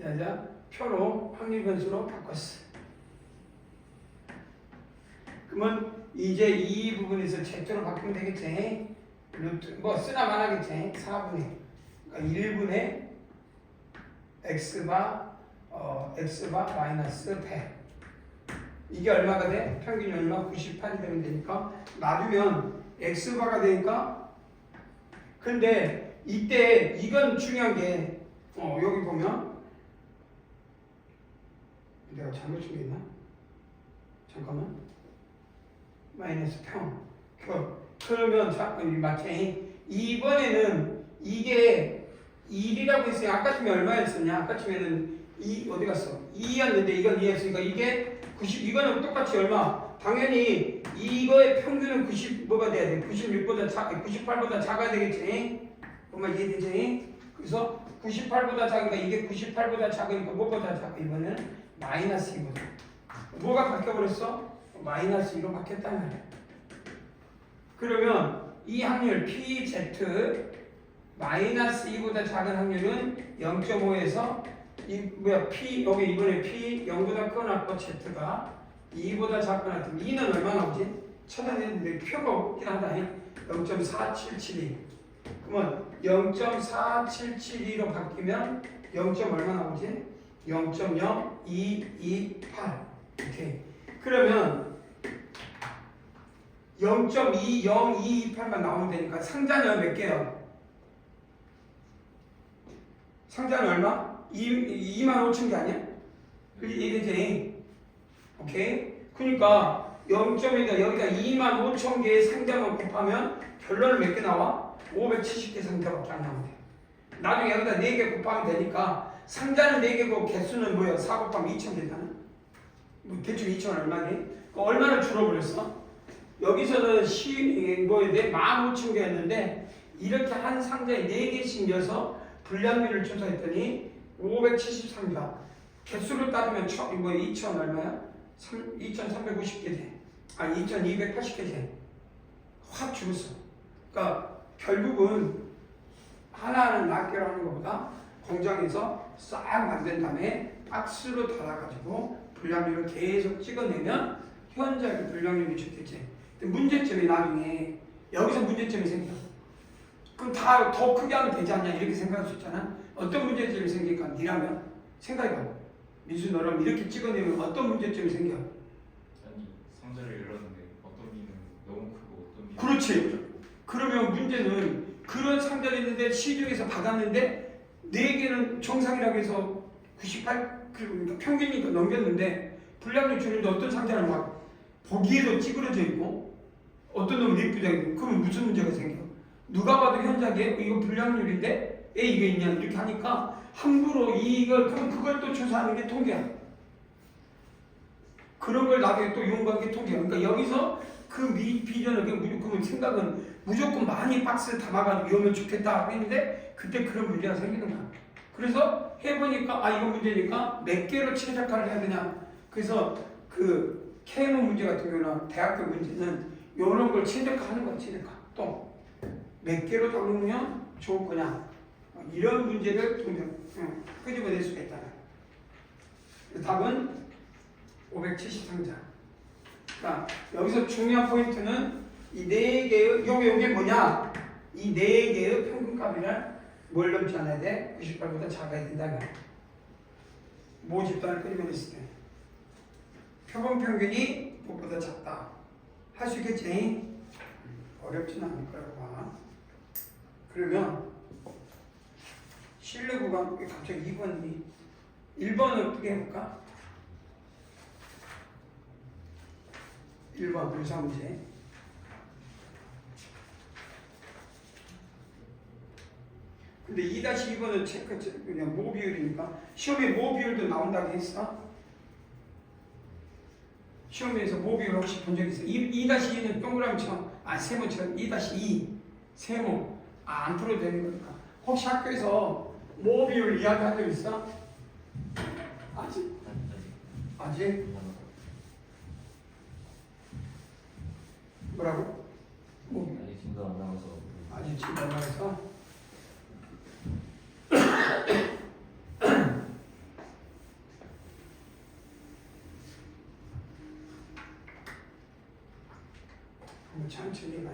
자 표로 확률 변수로 바꿨어. 그러면 이제 이 부분에서 Z로 바꾸면 되겠지? 루트 뭐 쓰나 마나겠지? 4분의 그러니까 1분의 X바 마이너스 100 이게 얼마가 돼? 평균이 얼마? 98이 되면 되니까 놔두면 X바가 되니까 근데 이때 이건 중요한 게 여기 보면 내가 잘못 준비했나? 잠깐만 마이너스 평 그러면 맞지? 이번에는 이게 1이라고 했으니 아까쯤에 얼마였었냐? 아까쯤에는 2 어디 갔어? 2였는데 이건 2였으니까 이게 90 이거는 똑같이 얼마? 당연히 이거의 평균은 90 뭐가 돼야 돼? 98보다 작아야 되겠지? 정말 이해되지? 그래서 98보다 작으니까 이게 98보다 작으니까 뭐보다 작아? 이거는 마이너스 2보다 뭐가 바뀌어버렸어? 마이너스 2로 바뀌었단 말이야. 그러면 이 확률 PZ 마이너스 2보다 작은 확률은 0.5에서 P 여기 이번에 P 0보다 크거나 Z가 2보다 작거나 2는 얼마 나오지? 찾아냈는데 표가 없긴 하다. 0.4772 그러면 0.4772로 바뀌면 0. 얼마 나오지? 0.0228 이렇게 그러면 0.20228만 나오면 되니까 상자는 몇 개요? 상자는 얼마? 25,000개 아니야? 이해되지? 오케이? 그러니까 0.2다 여기가 25,000개의 상자만 곱하면 결론은 몇 개 나와? 570개 상자밖에 안 나오면 돼. 나중에 여기다 4개 곱하면 되니까 상자는 4개고 개수는 뭐야? 4 곱하면 2,000개잖아. 뭐 대충 2,000 얼마니? 얼마나 줄어버렸어? 여기서는 뭐에 대해 15,000개였는데 이렇게 한 상자에 4개씩 넣어서 분량률을 조사했더니 573가 개수를 따지면 2,000 얼마야? 2,350개 돼. 아니 2,280개 돼. 확 줄었어. 그러니까 결국은 하나하나 낱개로 하는 것보다 공장에서 싹 만든 다음에 박스로 달아가지고 분량률을 계속 찍어내면 현저하게 분량률이 좋겠지. 근데 문제점이 나중에 여기서 문제점이 생겨. 그럼 다 더 크게 하면 되지 않냐 이렇게 생각할 수 있잖아. 어떤 문제점이 생길까? 니라면 생각해봐. 민수 너랑 이렇게 찍어내면 어떤 문제점이 생겨? 아니 상자를 열었는데 어떤 비는 너무 크고 어떤 비는 그렇지. 그러면 문제는 그런 상자를 있는데 시중에서 받았는데 4개는 정상이라고 해서 98 그러니까 평균이니까 넘겼는데 분량률 주는데 어떤 상자는 막 보기에도 찌그러져 있고 어떤 놈은 예쁘장이 있고 그러면 무슨 문제가 생겨? 누가 봐도 현저하게 이거 불량률인데 왜 이게 있냐 이렇게 하니까 함부로 이걸 그럼 그걸 또 조사하는 게 통계야. 그런 걸 나중에 또 이용한 게 통계야. 그러니까 여기서 그 비전을 그러면 생각은 무조건 많이 박스를 담아가지고 이러면 좋겠다 했는데 그때 그런 문제가 생기는 거야. 그래서 해보니까 이거 문제니까 몇 개로 최적화를 해야 되냐. 그래서 그 KM 문제 같은 경우는 대학교 문제는 이런 걸 최적화하는 거야. 최적화. 또 몇 개로 적으면 좋을 거냐 이런 문제를 끄집어낼 수가 있다. 답은 573자. 그러니까 여기서 중요한 포인트는 이 4개의 요게 뭐냐? 이 4개의 평균값이란 뭘 넘지 않아야 돼? 98보다 작아야 된다면 모집단을 끄집어냈을 때 표본 평균이 무엇보다 작다. 할 수 있겠지? 어렵지는 않을 거라고 봐. 그러면 실내 구간 갑자기 1번을 어떻게 해볼까? 1번 분사 문제. 근데 2-2번은 그냥 모 비율이니까 시험에 모 비율도 나온다고 했어? 시험에서 모비율 혹시 본 적 있어요? 2-2는 동그라미처럼 세모처럼 2-2 세모 안 풀어도 되는 거니까. 혹시 학교에서 모비율 이야기한 적 있어? 아직? 아직? 뭐라고? 뭐 아직 진도 안 나와서 아직 지금 얼마에서? 한번 천천히 해봐.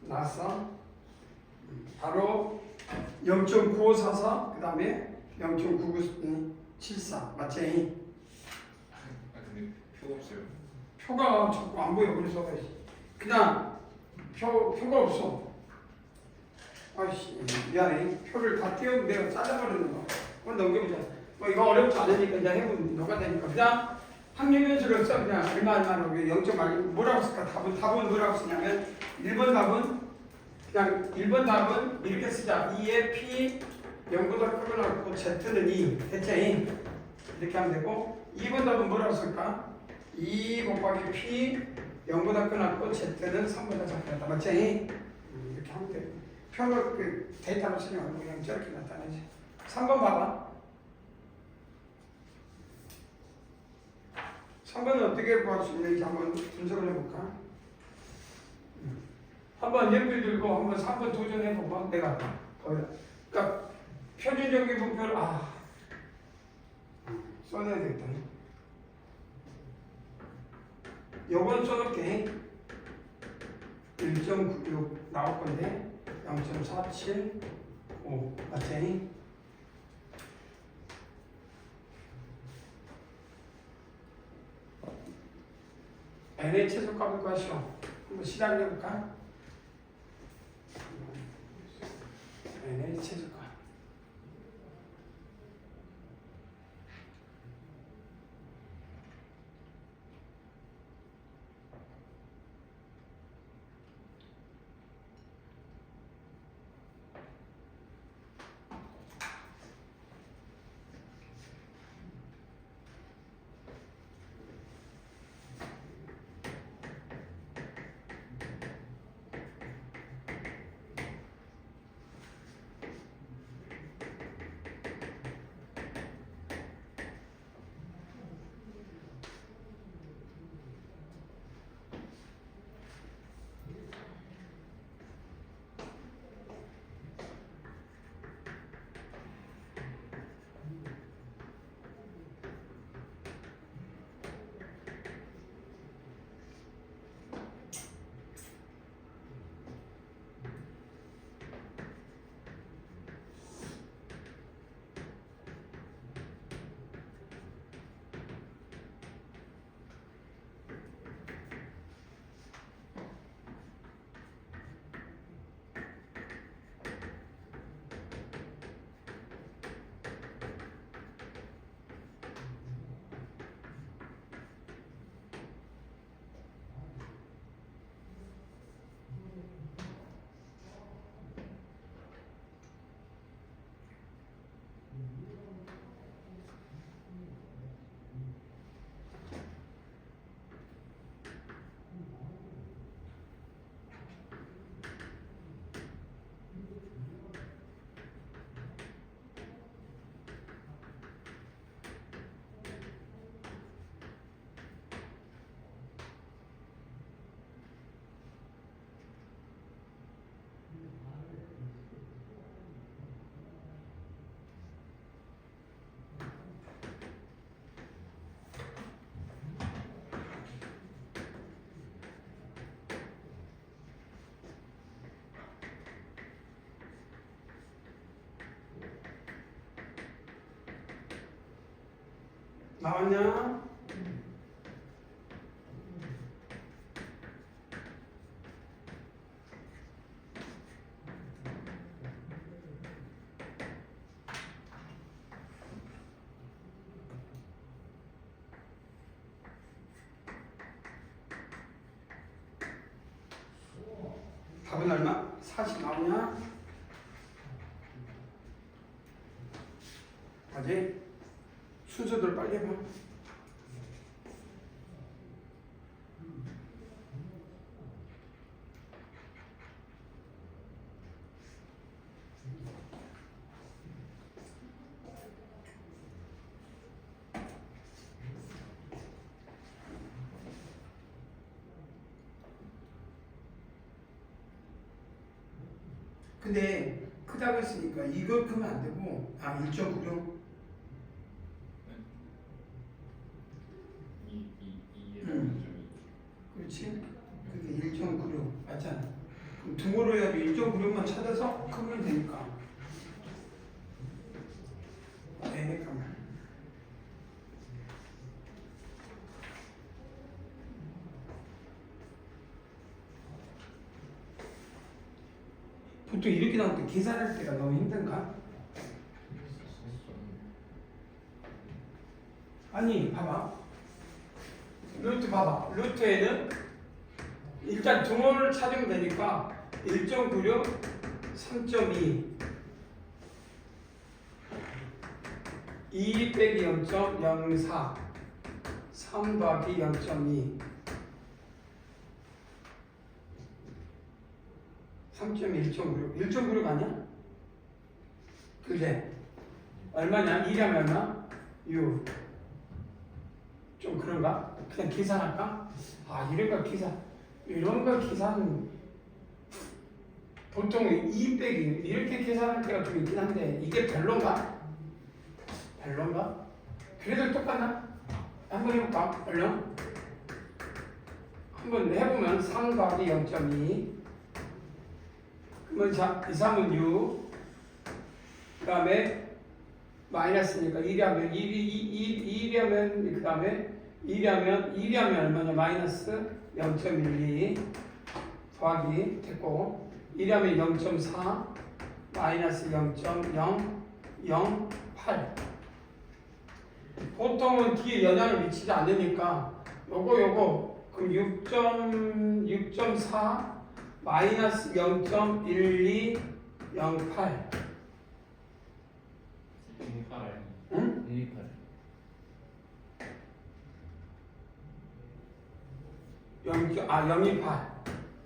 나왔어? 바로 0.9544 그 다음에 0.9974 맞지? 근데 표 없어요. 표가 자꾸 안 보여. 그래서 그냥 표가 없어. 아이씨 미안해. 표를 다 띄우면 내가 잘라버리는 거. 한번 넘겨보자. 뭐 이거 어렵지 않으니까 이제 해보면 너가 되니까. 그냥 확률변수를 써. 그냥 얼마로 0점 말고 뭐라고 쓸까? 답은 뭐라고 쓰냐면 1번 답은 그냥 1번 답은 이렇게 쓰자. 2의 P 0보다 크거나 Z는 2 대체 이렇게 하면 되고 2번 답은 뭐라고 쓸까? 2 곱하기 P 0보다 크거나 Z는 3보다 작다. 맞지? 이렇게 하면 돼. 표를 그 데이터로 쓰면 그냥 저렇게 나타내지. 3번 봐봐. 3번은 어떻게 구할 수 있는지 한번 분석을 해볼까? 한번 연필 들고 한번 3번 도전해보고 내가 거기다. 그러니까 표준적인 분표를 써내야 되겠다. 요건 써놓게 1.96 나올 건데 0.475 맞지? n의 최소값을 구하시오. 한번 시작을 해볼까? n의 최소값. 나왔냐? 답은 얼마? 40 나오냐? 아직 순서대로 빨리 해봐. 근데 크다고 했으니까 이걸 크면 안 되고 1.96 이에 음. 좀 그렇지? 그게 1.96 맞잖아. 그럼 등호로 해야지 1.96만 찾아서 크면 되니까. 네, 잠깐만. 보통 이렇게 나올 때 계산할 때가 너무 힘든가? 아니 봐봐. 루트 봐봐. 루트에는 일단 등호를 찾으면 되니까 1.96, 3.2 2 빼기 0.04 3 더하기 0.2 3.1.96 1.96 아니야? 그래 얼마냐? 2량 얼마? 6 좀 그런가? 그냥 계산할까? 이런 거 계산 보통 2 빼기 이렇게 계산할 때가 좀 있긴 한데 이게 별론가? 그래도 똑같나? 한번 해볼까? 얼른 한번 해보면 3 더하기 0.2 그러면 자, 2, 3은 6 그 다음에 마이너스니까 1이하면 1이하면 그 다음에 1이하면 얼마냐? 마이너스 0.12 더하기 됐고 1이하면 0.4 마이너스 0.008 보통은 뒤에 영향을 미치지 않으니까 요거 그럼 6.4 마이너스 0.1208 응? 128 028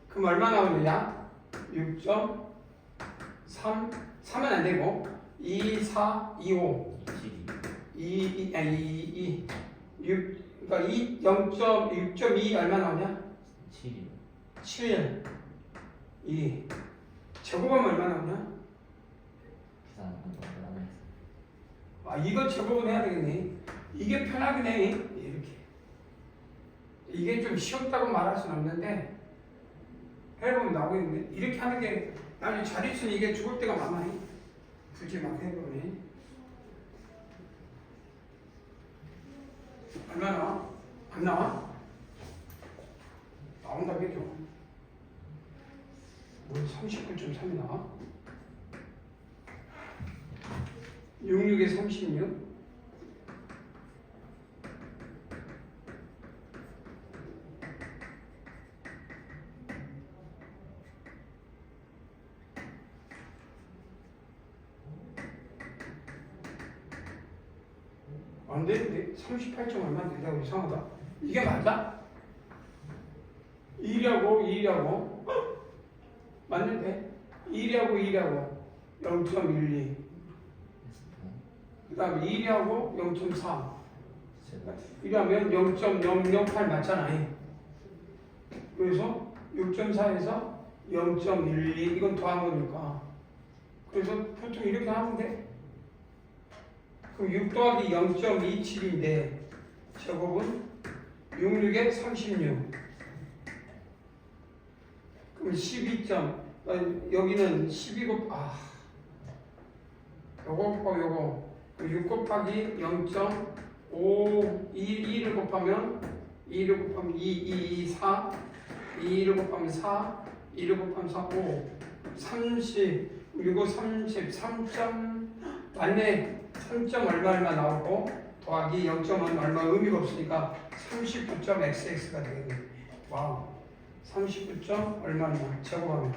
그럼 얼마 나오느냐? 6.3 3은 안 되고 2, 4, 2, 5 2 6 그러니까 6.2 얼마 나오냐? 7이요 7 2 제곱하면 얼마 나오냐? 계산 안 했어요. 이거 제곱은 해야 되겠네. 이게 편하긴 해. 이렇게. 이게 좀 쉬웠다고 말할 수는 없는데 해보면 나오겠는데 이렇게 하는 게 나중에 잘 있으니 이게 좋을 때가 많아. 굳이 막 해보면 얼마 나와? 안 나와? 나온다고 해줘. 39.3이 나와? 66에 36 안 되는데 38점 얼마인데 내가 이상하다. 이게 맞아? 2려고 맞는데 2려고 0.12 그 다음에 2려고 0.4 이러면 0.008 맞잖아. 그래서 6.4에서 0.12 이건 더한 거니까 그래서 보통 이렇게 하면 돼. 그럼 6 더하기 0.27인데 제곱은 66에 36 그럼 12점 여기는 12곱 요거 6 곱하기 0.27 5, 2를 곱하면 2를 곱하면 2, 4 2를 곱하면 4 2를 곱하면 4, 5 30 그리고 33점 맞네 3점 얼마 나오고 더하기 0.1 얼마 의미가 없으니까 39.xx가 되겠네. 와우 39점 얼마냐 제곱하면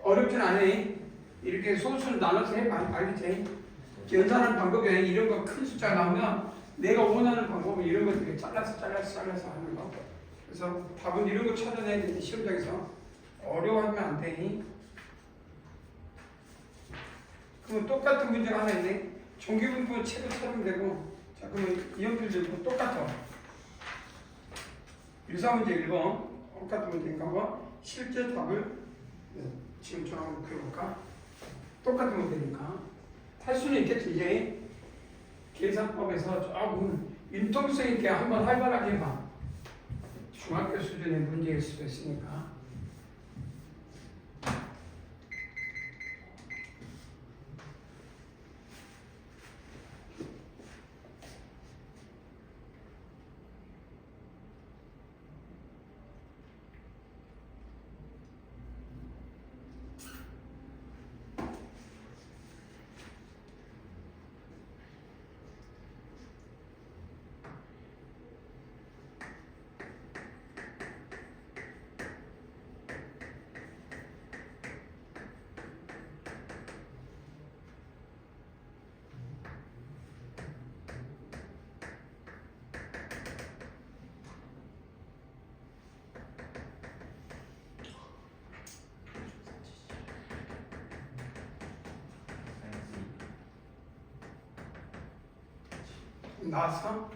어렵진 않네. 이렇게 소수를 나눠서 해봐 알겠지? 연산하는 방법이 이런 거 큰 숫자 나오면 내가 원하는 방법은 이런 것들을 잘라서 하는 거. 그래서 답은 이런 거 찾아내야 되는데 시험장에서 어려워하면 안 돼. 그러면 똑같은 문제가 하나 있네. 종기분포 책을 찾으면 되고. 자 그러면 이형필들도 똑같아. 유사문제 1번 똑같은 문제인가 실제 답을 지금처럼 한번 그려볼까? 똑같은 문제니까 할 수는 있겠지. 이제 계산법에서 조금 융통성 있게 한번 활발하게 해봐. 중학교 수준의 문제일 수도 있으니까. 나왔어?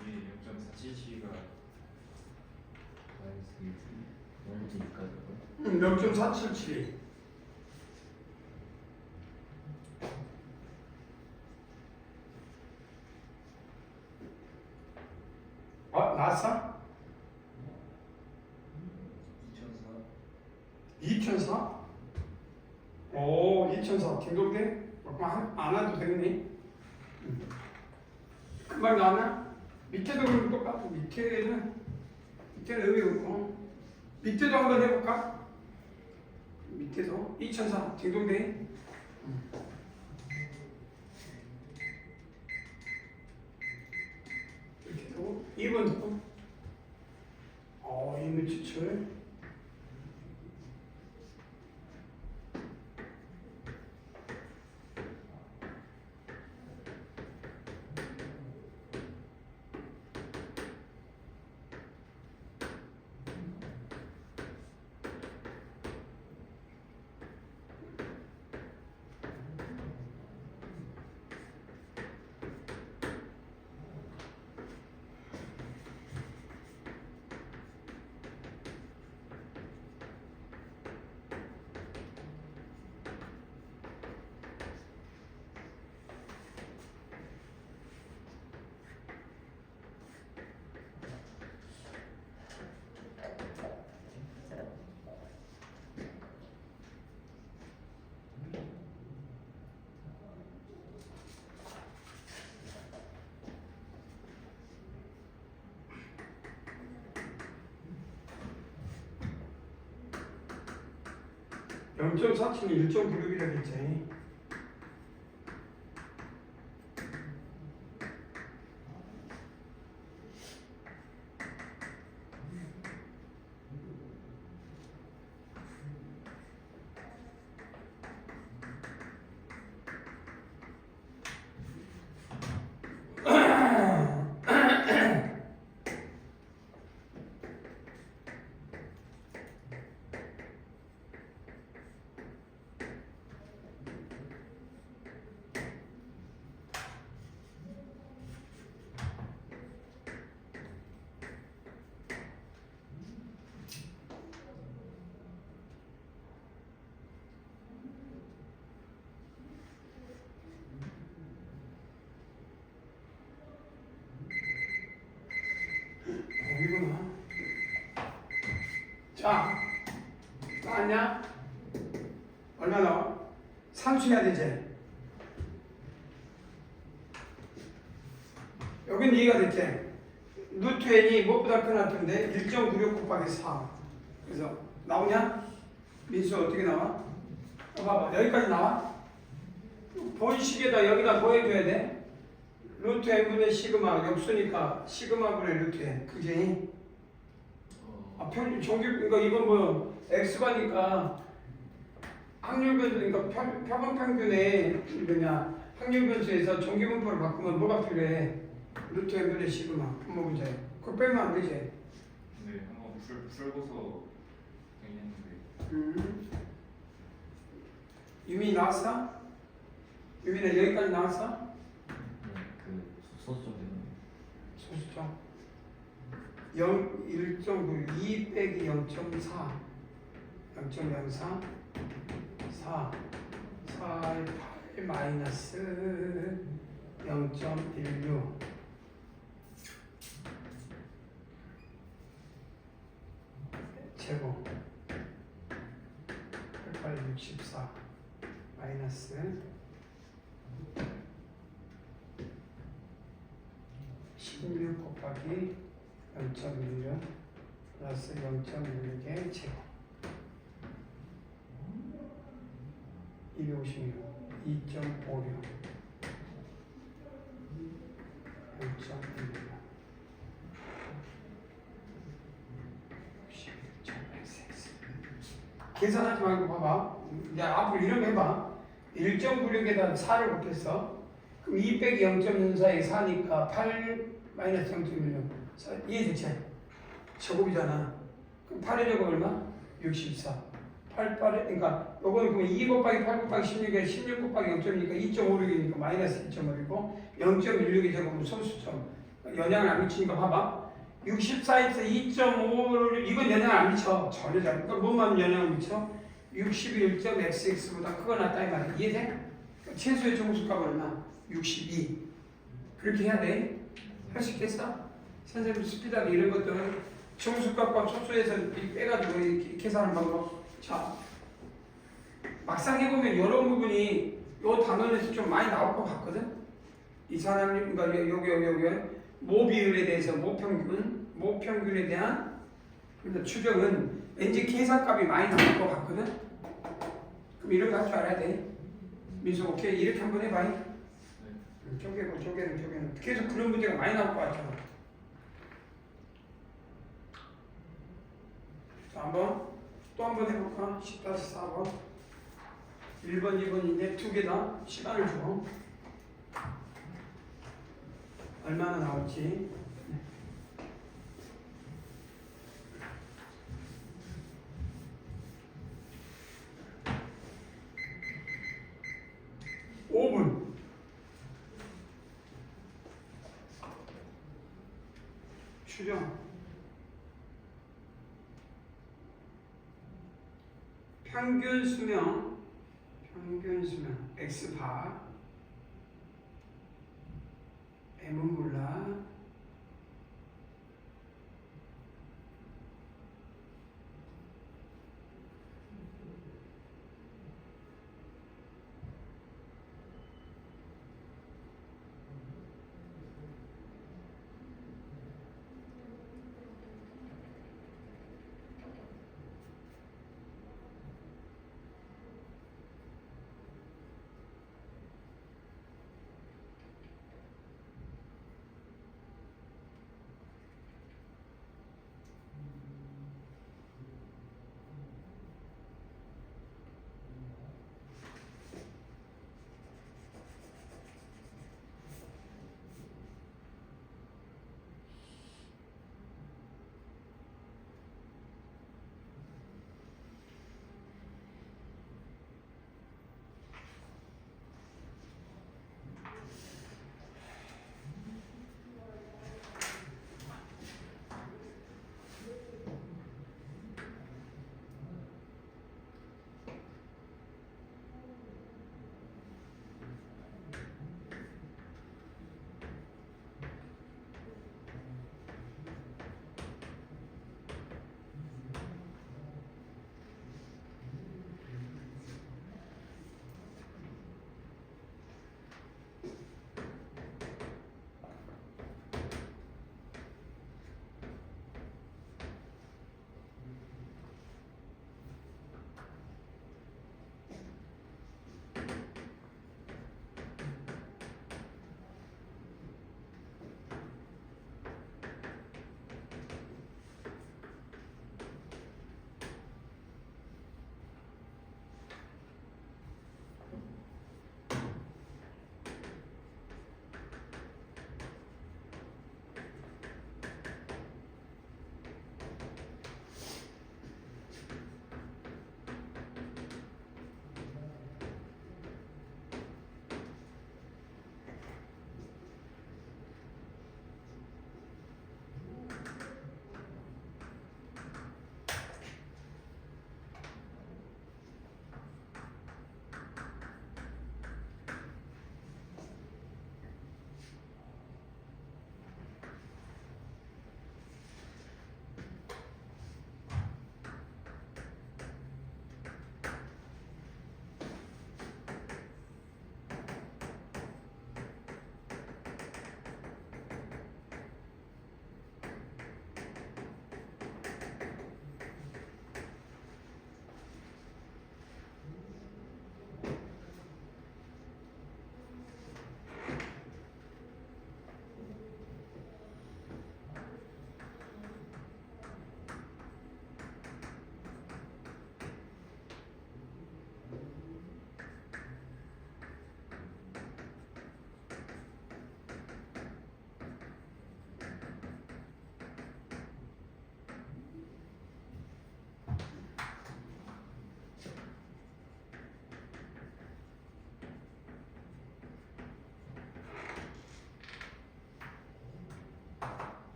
이게 0.477가 마이너스 0.477. 나왔어? 2004? 오, 2004. 딩동대? 안 와도 되겠니? 금방 나왔나? 밑에도 그럼 똑같아. 밑에는 의미 없고. 밑에도 한번 해볼까? 밑에도 2004. 딩동대. 이렇게도 2번도 이미 추출. 영 0.47은 1.96이라겠지. 여기구나. 자, 나왔냐? 얼마 나와? 산수해야 되지? 이건 이해가 됐지? 루트 n이 무엇보다 큰 합인데 1.96 곱하기 4. 그래서 나오냐? 민수 어떻게 나와? 봐봐 여기까지 나와? 본식에다 여기다 뭐 해줘야 돼? 루트 n분의 시그마 역수니까 시그마분의 루트 n 그게 그러니까 이건 뭐 x가니까 확률 변수 그러니까 표본 평균의 확률 변수에서 정기분포를 바꾸면 뭐가 필요해? 루트 n분의 시그마 분모 분자에 그거 빼면 안 되지? 근데 한번 풀고서 했는데 유민이 나왔어? 유민아 여기까지 나왔어? 그 소수 좀 되는. 소수점 1.9 2 빼기 0.4 0.04 4 4 8 마이너스 0.16 제곱 8864 마이너스 16 곱하기 0.16 플러스 0.16의 제곱 256 2.56 0.16 계산하지 말고 봐봐. 이제 앞으로 이런 거 해봐. 1.96에다 4를 곱했어. 그럼 2 빼기 0.04에 4니까 8 마이너스 0.16. 이해됐지? 제곱이잖아. 그럼 8의 제곱 얼마? 64. 8, 그러니까 요거는 그럼 2 곱하기 8 곱하기 16에 16 곱하기 0.2니까 2.56이니까 마이너스 2.5이고 0.16의 제곱은 소수점. 영향을 안 미치니까 봐봐. 64에서 2.5를 이건 영향을 안 미쳐. 전혀 잘. 그러니까 뭐만 영향을 미쳐? 61.xx보다 크거나 같다 이 말이야. 이해돼? 그러니까 최소의 정수값 얼마? 62. 그렇게 해야 돼. 할 수 있겠어? 선생님 스피드하게 이런 것들 정수값과 소수에서 빼가지고 이렇게 계산하는 방법. 자, 막상 해보면 이런 부분이 요 단원에서 좀 많이 나올 것 같거든. 이 사람님, 그러니까 여기 모 비율에 대해서 모 평균에 대한 추정은 왠지 계산값이 많이 나올 것 같거든. 그럼 이런 거 할 줄 알아야 돼. 민수 오케이 이렇게 한번 해봐. 쪼개는 계속 그런 문제가 많이 나올 것 같잖아. 자, 또 한번 해볼까? 10-4번 1번, 2번인데 두 개 다 시간을 줘. 얼마나 나올지. 추정 평균 수명 x바 m은 몰라.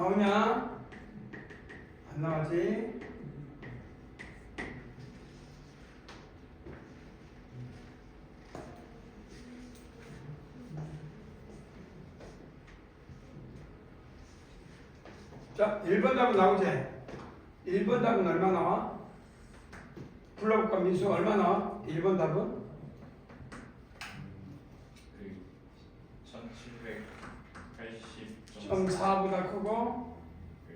나오냐? 안 나가지? 자, 1번 답은 나오지? 1번 답은 얼마 나와? 불러볼까? 민수 얼마 나와? 1번 답은? 그 1780. 0.4보다 크고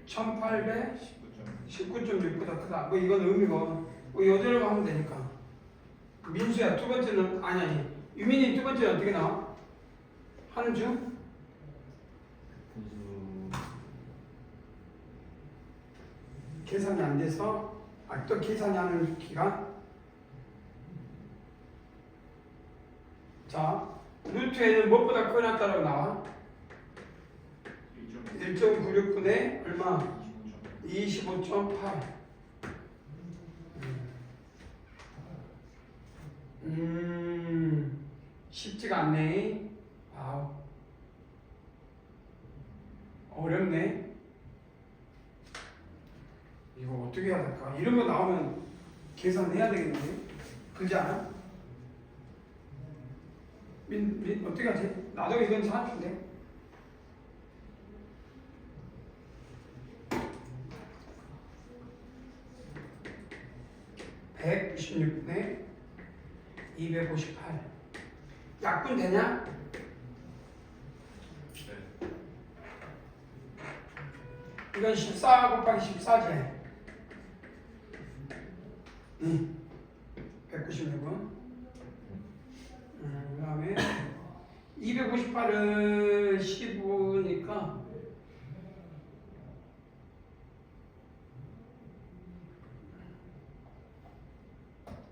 1800 19.6보다 크다. 뭐 이건 의미고 뭐 요대로 하면 되니까. 민수야 두 번째는 아니 유민이 두 번째는 어떻게 나와? 하는 중? 분수 계산이 안 돼서 또 계산이 하는 기간. 자 루트에는 무엇보다 커놨다라고 나와? 1.96분의 얼마? 25.8. 쉽지가 않네. 와우. 어렵네. 이거 어떻게 해야 될까? 이런 거 나오면 계산해야 되겠는데? 그렇지 않아? 어떻게 하지? 나도 이건 사는데. (196분의 258) 약분 되냐? 네. 이건 14 곱하기 14제. 196은. 그 다음에 258은 15니까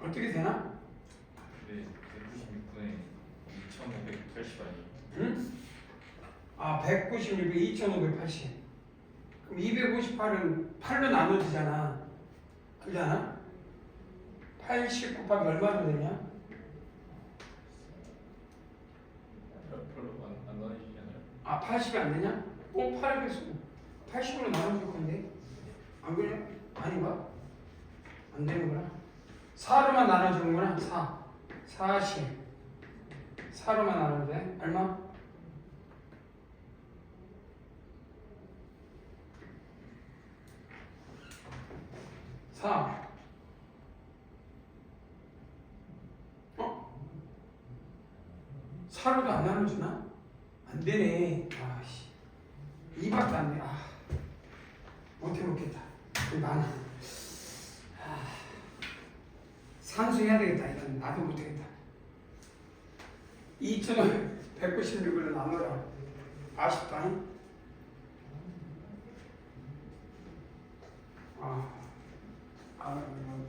어떻게 되나? 네. 196분의 2580 아니. 응? 아, 196에 2580. 그럼 258은 8로 나눠지잖아. 그러잖아? 80 곱하기 얼마로 되냐? 별로 안 나눠지잖아요. 아, 80이 안 되냐? 꼭 800에서 80으로 나눠줄 건데. 안 그래? 아닌가? 안 되는구나. 4로만 나눠주는구나. 4. 40. 4로만 나누는데 얼마? 4. 4로도 안 나눠주나? 안 되네. 아씨. 2밖에 안 돼. 아. 못해 먹겠다. 많아. 아. 산수해야 되겠다. 이건 나도 못하겠다. 2196을 나눠라. 아쉽다.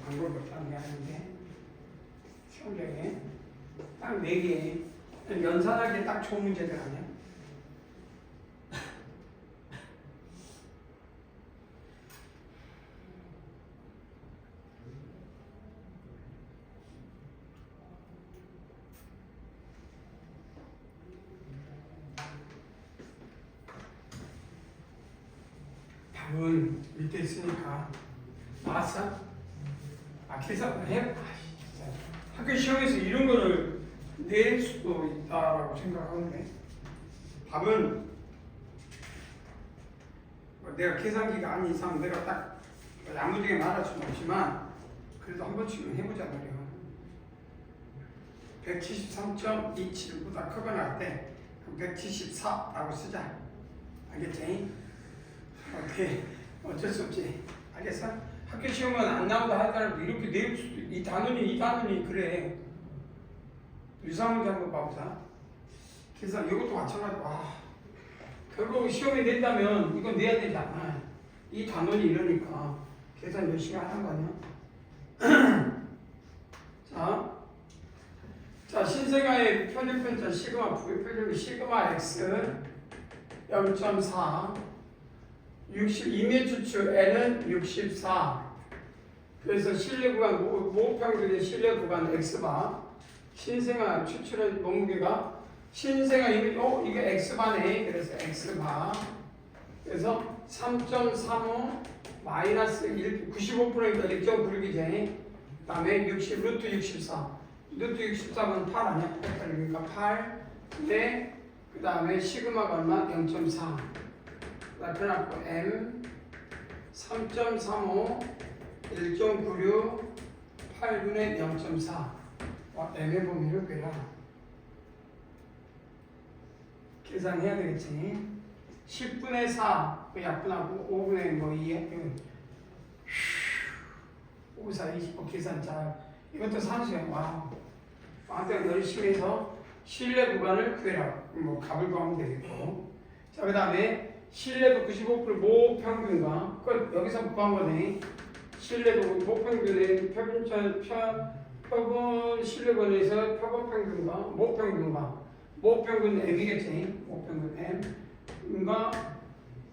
방법을 딴게 아닌데. 시험장에 딱 4개. 연산하기 딱 좋은 문제들 아니야? 답은 밑에 있으니까 나왔어? 계산 해? 학교 시험에서 이런 거를 낼 수도 있다라고 생각하는데 답은 내가 계산기가 아닌 이상 내가 딱 야무지게 말할 수는 없지만 그래도 한 번씩은 해보자 말이야. 173.27보다 크거나 할 때 174라고 쓰자. 알겠지? 어떻게 어쩔 수 없지. 알겠어? 학교 시험은 안 나온다 하더라도 이렇게 낼 수도 이 단원이 그래. 유사문제 한번 봐보자. 그래서 이것도 마찬가지로 결국 시험에 낸다면 이거 내야 되잖아. 이 단원이 이러니까 계산 열심히 하는 거 아니야? 자 신생아의 편집편차 시그마 부의 표준이 시그마 x 0.4 2m 추측 n은 64. 그래서 실내 구간 모평균의 실내 구간 x바 신생아 추출의 몸무게가 신생아 이게 x바네. 그래서 x바 그래서 3.35 마이너스 95%니까 1.96이지. 그 다음에 60 루트 64. 루트 64는 8 아니야? 그러니까 8. 근데 그 다음에 시그마가 얼마? 0.4. 나타났고 M 3.35 1.96 8분의 0.4. M의 범위를 빼라. 계산해야 되겠지. 10분의 4, 그 약분하고 5분의 뭐 2에 5, 4, 25 계산 잘. 이것도 산수야. 와. 완전 열심히 해서 실내 구간을 구해라. 뭐 값을 구하면 되겠고. 자, 그 다음에 실내도 95% 모평균과 여기서 구한 거네. 실내도 모평균의 표본 실내권에서 표본평균과 모평균 M이겠지. 모평균 M과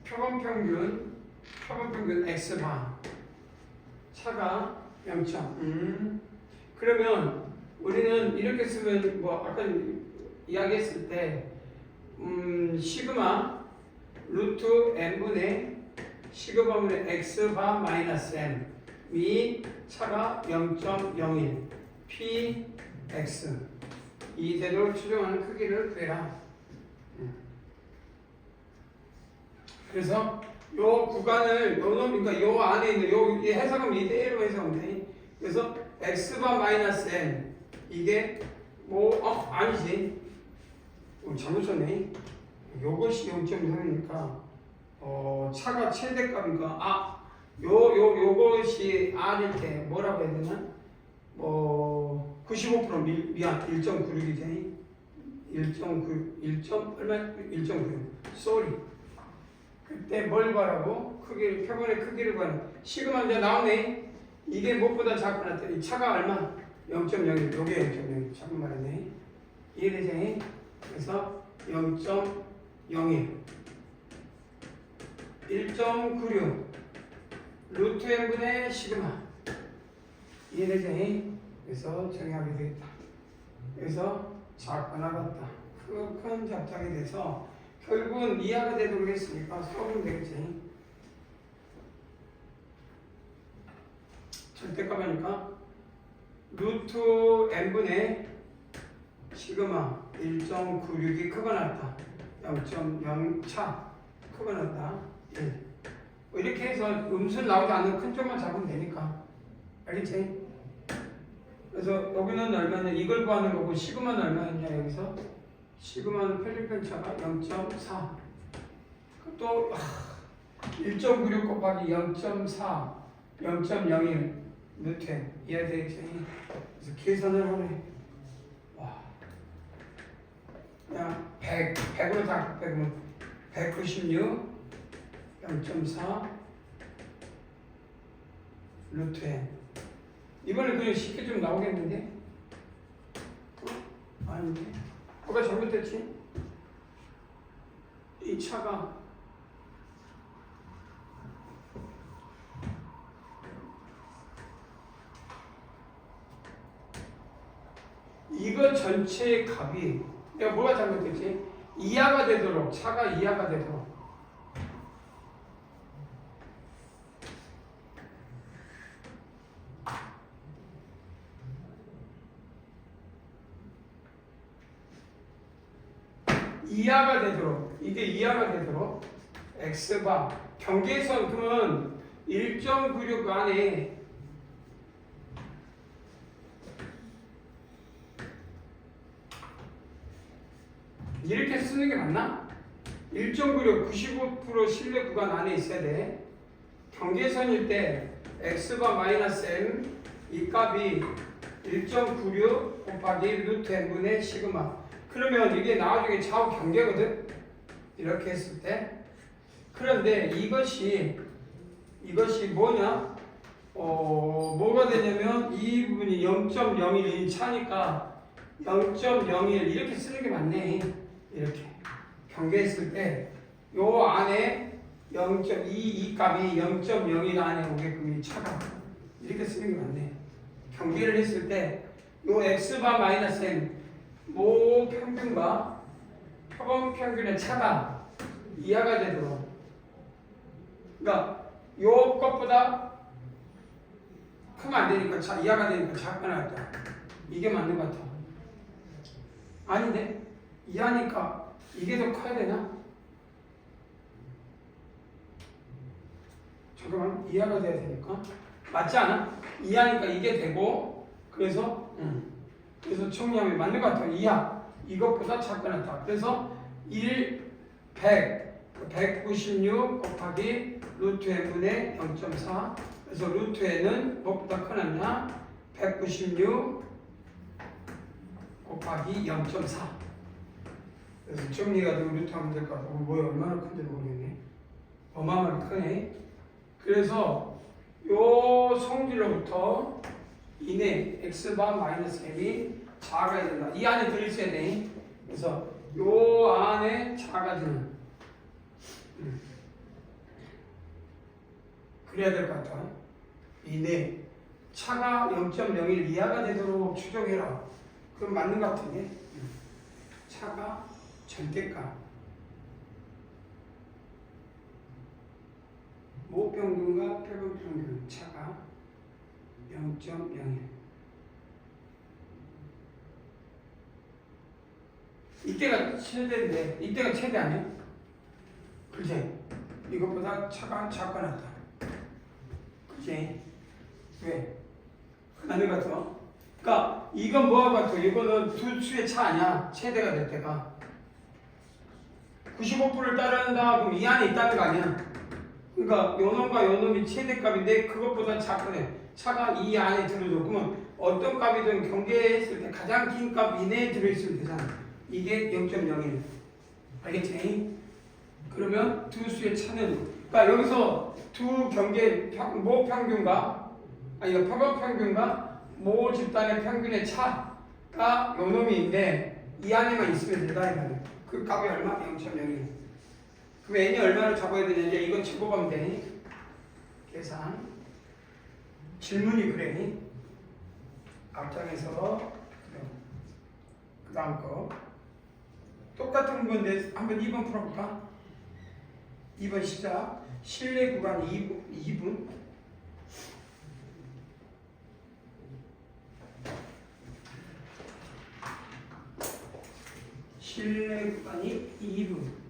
표본평균 X반 차가 0점. 그러면 우리는 이렇게 쓰면 뭐 아까 이야기했을 때 시그마 루트 N분의 시그마분의 X반 마이너스 M 이 차가 0.01 px 이 대도를 추정하는 크기를 구해라. 그래서 요 구간을 그러니까 요 안에 있는 요 해석은 이대로 해석하면 돼. 그래서 x바 마이너스 n 이게 뭐 아니지. 잘못 썼네. 요것이 0.3이니까 차가 최대값이니까 요것이 R일 때 뭐라고 해야 되나? 95% 미안 1.96이지. 1.96 쏘리. 그때 뭘 구하라고? 표본의 크기를 구하는. 시그마 이제 나오네. 이게 무엇보다 작고 나타나. 이 차가 얼마? 0.01. 요게 0.01. 작은 말이네. 이해되지? 그래서 0.01 1.96 루트 n분의 시그마. 이해되지? 그래서 정의하게 되겠다. 그래서 작거나 같다. 큰 잡작이 돼서 결국은 이하가 되도록 했으니까 수업은 되겠지. 절대값이니까 루트 n분의 시그마 1.96이 크거나 같다. 0.0 차 크거나 같다. 1. 이렇게 해서 음수 나오지 않는 큰 쪽만 잡으면 되니까. 알겠지? 그래서 여기는 얼마냐? 이걸 구하는 거고 시그마는 얼마였냐 여기서? 시그마는 편집편차가 0.4. 또 1.96 곱하기 0.4 0.01 루트 이해되겠지? 그래서 계산을 하네. 와. 그냥 100으로 다 빼면 196 0.4 루트 n. 이번에 그냥 쉽게 좀 나오겠는데? 아닌데? 뭐가 잘못됐지? 이 차가 이거 전체의 값이 내가 뭐가 잘못됐지? 이하가 되도록 차가 이하가 되도록 이하가 되도록 이게 이하가 되도록 x바 경계선 그러면 1.96 안에 이렇게 쓰는 게 맞나? 1.96 95% 실내 구간 안에 있어야 돼. 경계선일 때 x바 마이너스 m 이 값이 1.96 곱하기 루트 n분의 시그마. 그러면 이게 나중에 좌우 경계거든. 이렇게 했을 때. 그런데 이것이 뭐냐? 뭐가 되냐면 이 부분이 0.01이 차니까 0.01 이렇게 쓰는 게 맞네. 이렇게 경계했을 때 요 안에 0.2 이 값이 0.01 안에 오게끔 이 차가 이렇게 쓰는 게 맞네. 경계를 했을 때 요 x바 마이너스 n 모 평균과 표본 평균의 차가 이하가 되도록 그러니까 요 것보다 크면 안 되니까 이하가 되니까 작게 나왔다. 이게 맞는 것 같아. 아닌데? 이하니까 이게 더 커야 되나? 잠깐만, 이하가 돼야 되니까. 맞지 않아? 이하니까 이게 되고, 그래서 정리하면 맞는 것 같아요. 이하. 이것보다 작게 나왔다. 그래서 1, 100, 196 곱하기 루트 n분의 0.4. 그래서 루트 n은 무엇보다 크느냐? 196 곱하기 0.4. 그래서 정리가 되고 루트 하면 될 것 같고, 뭐야, 얼마나 큰지 모르겠네. 어마어마하게 크네. 그래서 요 성질로부터 이내 x바 마이너스 m이 작아야 된다. 이 안에 들어있어야 돼. 그래서 요 안에 작아지는 그래야 될 것 같아. 이내 차가 0.01 이하가 되도록 추정해라. 그럼 맞는 것 같은데. 차가 절대값 모평균과 표본평균 차가 0.01 이때가 최대인데 이때가 최대 아니야? 그치? 이것보다 차가 작고 낫다. 그치? 왜? 맞는 것 같아. 그러니까 이건 뭐와 같아? 이거는 두 수의 차 아니야. 최대가 될 때가 95%를 따른다. 그럼 이 안에 있다는 거 아니야. 그러니까 요 놈과 요 놈이 최대값인데 그것보다 작거든. 차가 이 안에 들어줘. 그러면 어떤 값이든 경계했을 때 가장 긴 값 이내에 들어있으면 되잖아. 이게 0.01. 알겠지? 그러면 두 수의 차는 그러니까 여기서 두 경계 모 평균과 표본 평균과 모 집단의 평균의 차가 요 놈인데 이 안에만 있으면 된다 이거는. 그 값이 얼마? 0.01. 그럼 n이 얼마를 잡아야 되냐? 이제 이건 제곱하면 되니? 계산. 질문이 그래. 앞장에서 그 다음 거 똑같은 건데 한번 2번 풀어볼까? 2번 시작. 실내 구간 2분. 실내 구간이 2분.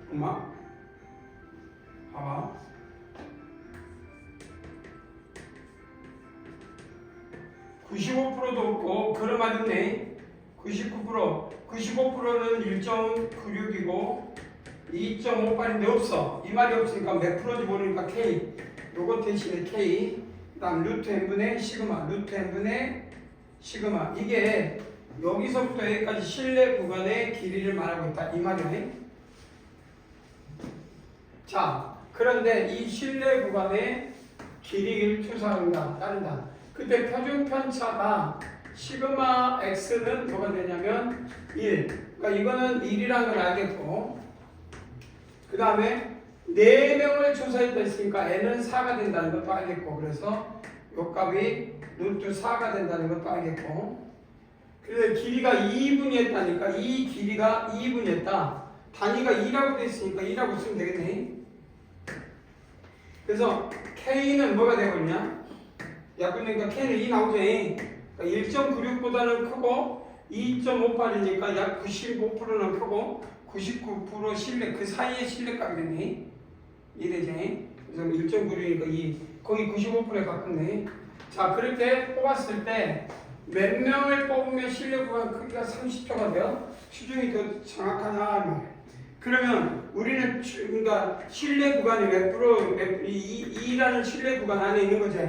엄마, 봐봐. 95%도 없고 그럴만 있네. 99%, 95%는 1.96이고 2.58인데 없어. 이 말이 없으니까 몇 프로인지 모르니까 K. 요거 대신에 K. 그 다음 루트 n분의 시그마, 루트 n분의 시그마. 이게 여기서부터 여기까지 실내 구간의 길이를 말하고 있다. 이 말이네. 자, 그런데 이 실내 구간의 길이를 추산한다, 따른다. 그때 표준 편차가 시그마 x는 뭐가 되냐면 1. 그러니까 이거는 1이라는 걸 알겠고, 그 다음에 4명을 조사했다 했으니까 n은 4가 된다는 것도 알겠고, 그래서 요 값이 루트 4가 된다는 것도 알겠고, 그래서 길이가 2분이었다니까 이 길이가 2분이었다. 단위가 2라고 돼 있으니까 2라고 쓰면 되겠네. 그래서 K는 뭐가 되거든요? 약분되니까 K는 2 나오죠. 그러니까 1.96보다는 크고 2.58이니까 약 95%는 크고 99% 실내 그 사이의 실내값이 됐네. 이해되지? 그래서 1.96이니까 2 거기 95%에 가깝네. 자, 그렇게 뽑았을 때 몇 명을 뽑으면 실내 구간 크기가 30초가 돼요? 추정이 더 정확하냐 말이야. 그러면 우리는 그러니까 실내 구간이 몇 프로, 2라는 실내 구간 안에 있는 거지.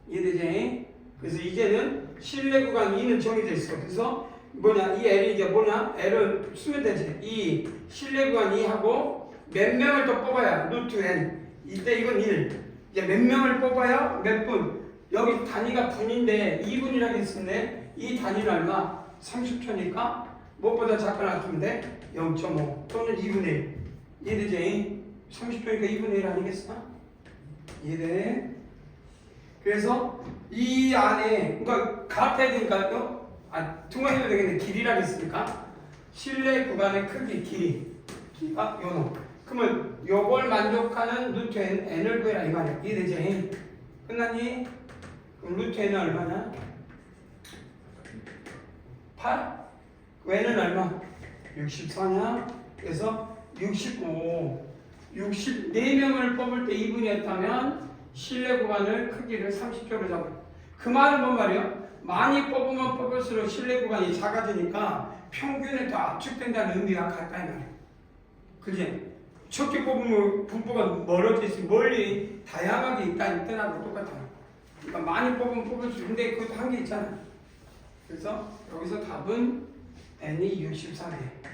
이해되지? 그래서 이제는 실내 구간 2는 정해져 있어. 그래서 뭐냐, 이 L이 이제 뭐냐? L은 쓰면 되지. 이 실내 구간 2하고 몇 명을 더 뽑아야 루트 N. 이때 이건 1. 이제 몇 명을 뽑아야 몇 분. 여기 단위가 분인데 2분이라고 했었네. 이 단위는 얼마? 30초니까 무엇보다 작거나 같으면 돼? 0.5 또는 2분의 1. 이해되지? 30초니까 2분의 1 아니겠어? 이해돼? 그래서 이 안에 그러니까 같아야 되니까요. 통화해도 되겠네. 길이라고 했으니까 실내 구간의 크기, 길이가 요놈. 그러면 요걸 만족하는 루트 n을 구해라 이 말이야. 이해되지? 끝났니? 그럼 루트 n은 얼마냐? 8? n은 얼마? 64냐? 그래서 65 64명을 뽑을 때 2분이었다면 실내 구간을 크기를 30초로 잡아. 그 말은 뭔 말이야? 많이 뽑으면 뽑을수록 실내 구간이 작아지니까 평균에 더 압축된다는 의미가 같다 이 말이야. 그지? 적게 뽑으면 분포가 멀어져 있으면 멀리 다양하게 있다는 뜻하고 똑같아. 그러니까 많이 뽑으면 뽑을수록 근데 그것도 한계 있잖아. 그래서 여기서 답은 n이 64네.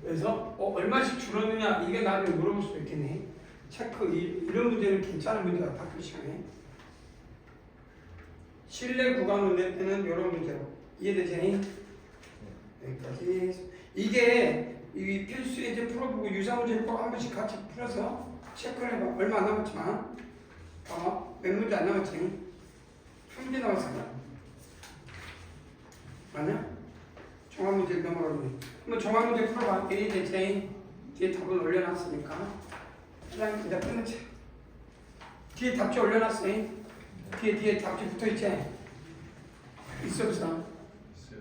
그래서 얼마씩 줄었느냐 이게 나중에 물어볼 수도 있겠네. 체크 이런 문제는 괜찮은 문제 같아 그 시간에. 실내 구간을 낼 때는 이런 문제로 이해되지? 여기까지. 이게 이 필수에 이제 풀어보고 유사 문제를 꼭 한 번씩 같이 풀어서 체크를 해봐. 얼마 안 남았지만 몇 문제 안 남았지? 한 문제 남았어. 맞냐? 종합 문제 넘어가겠네. 한번 종합 문제 풀어봐. 이해되지? 뒤에 답을 올려놨으니까. 그냥 이제 끝냈지. 뒤에 답지 올려놨어. 뒤에 답지 붙어있지? 있어 없어? 있어요.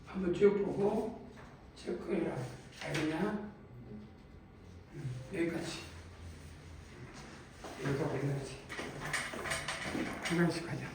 한번 쭉 보고 체크해라. 알겠냐? 여기까지. 여기까지. 한 번씩 하자.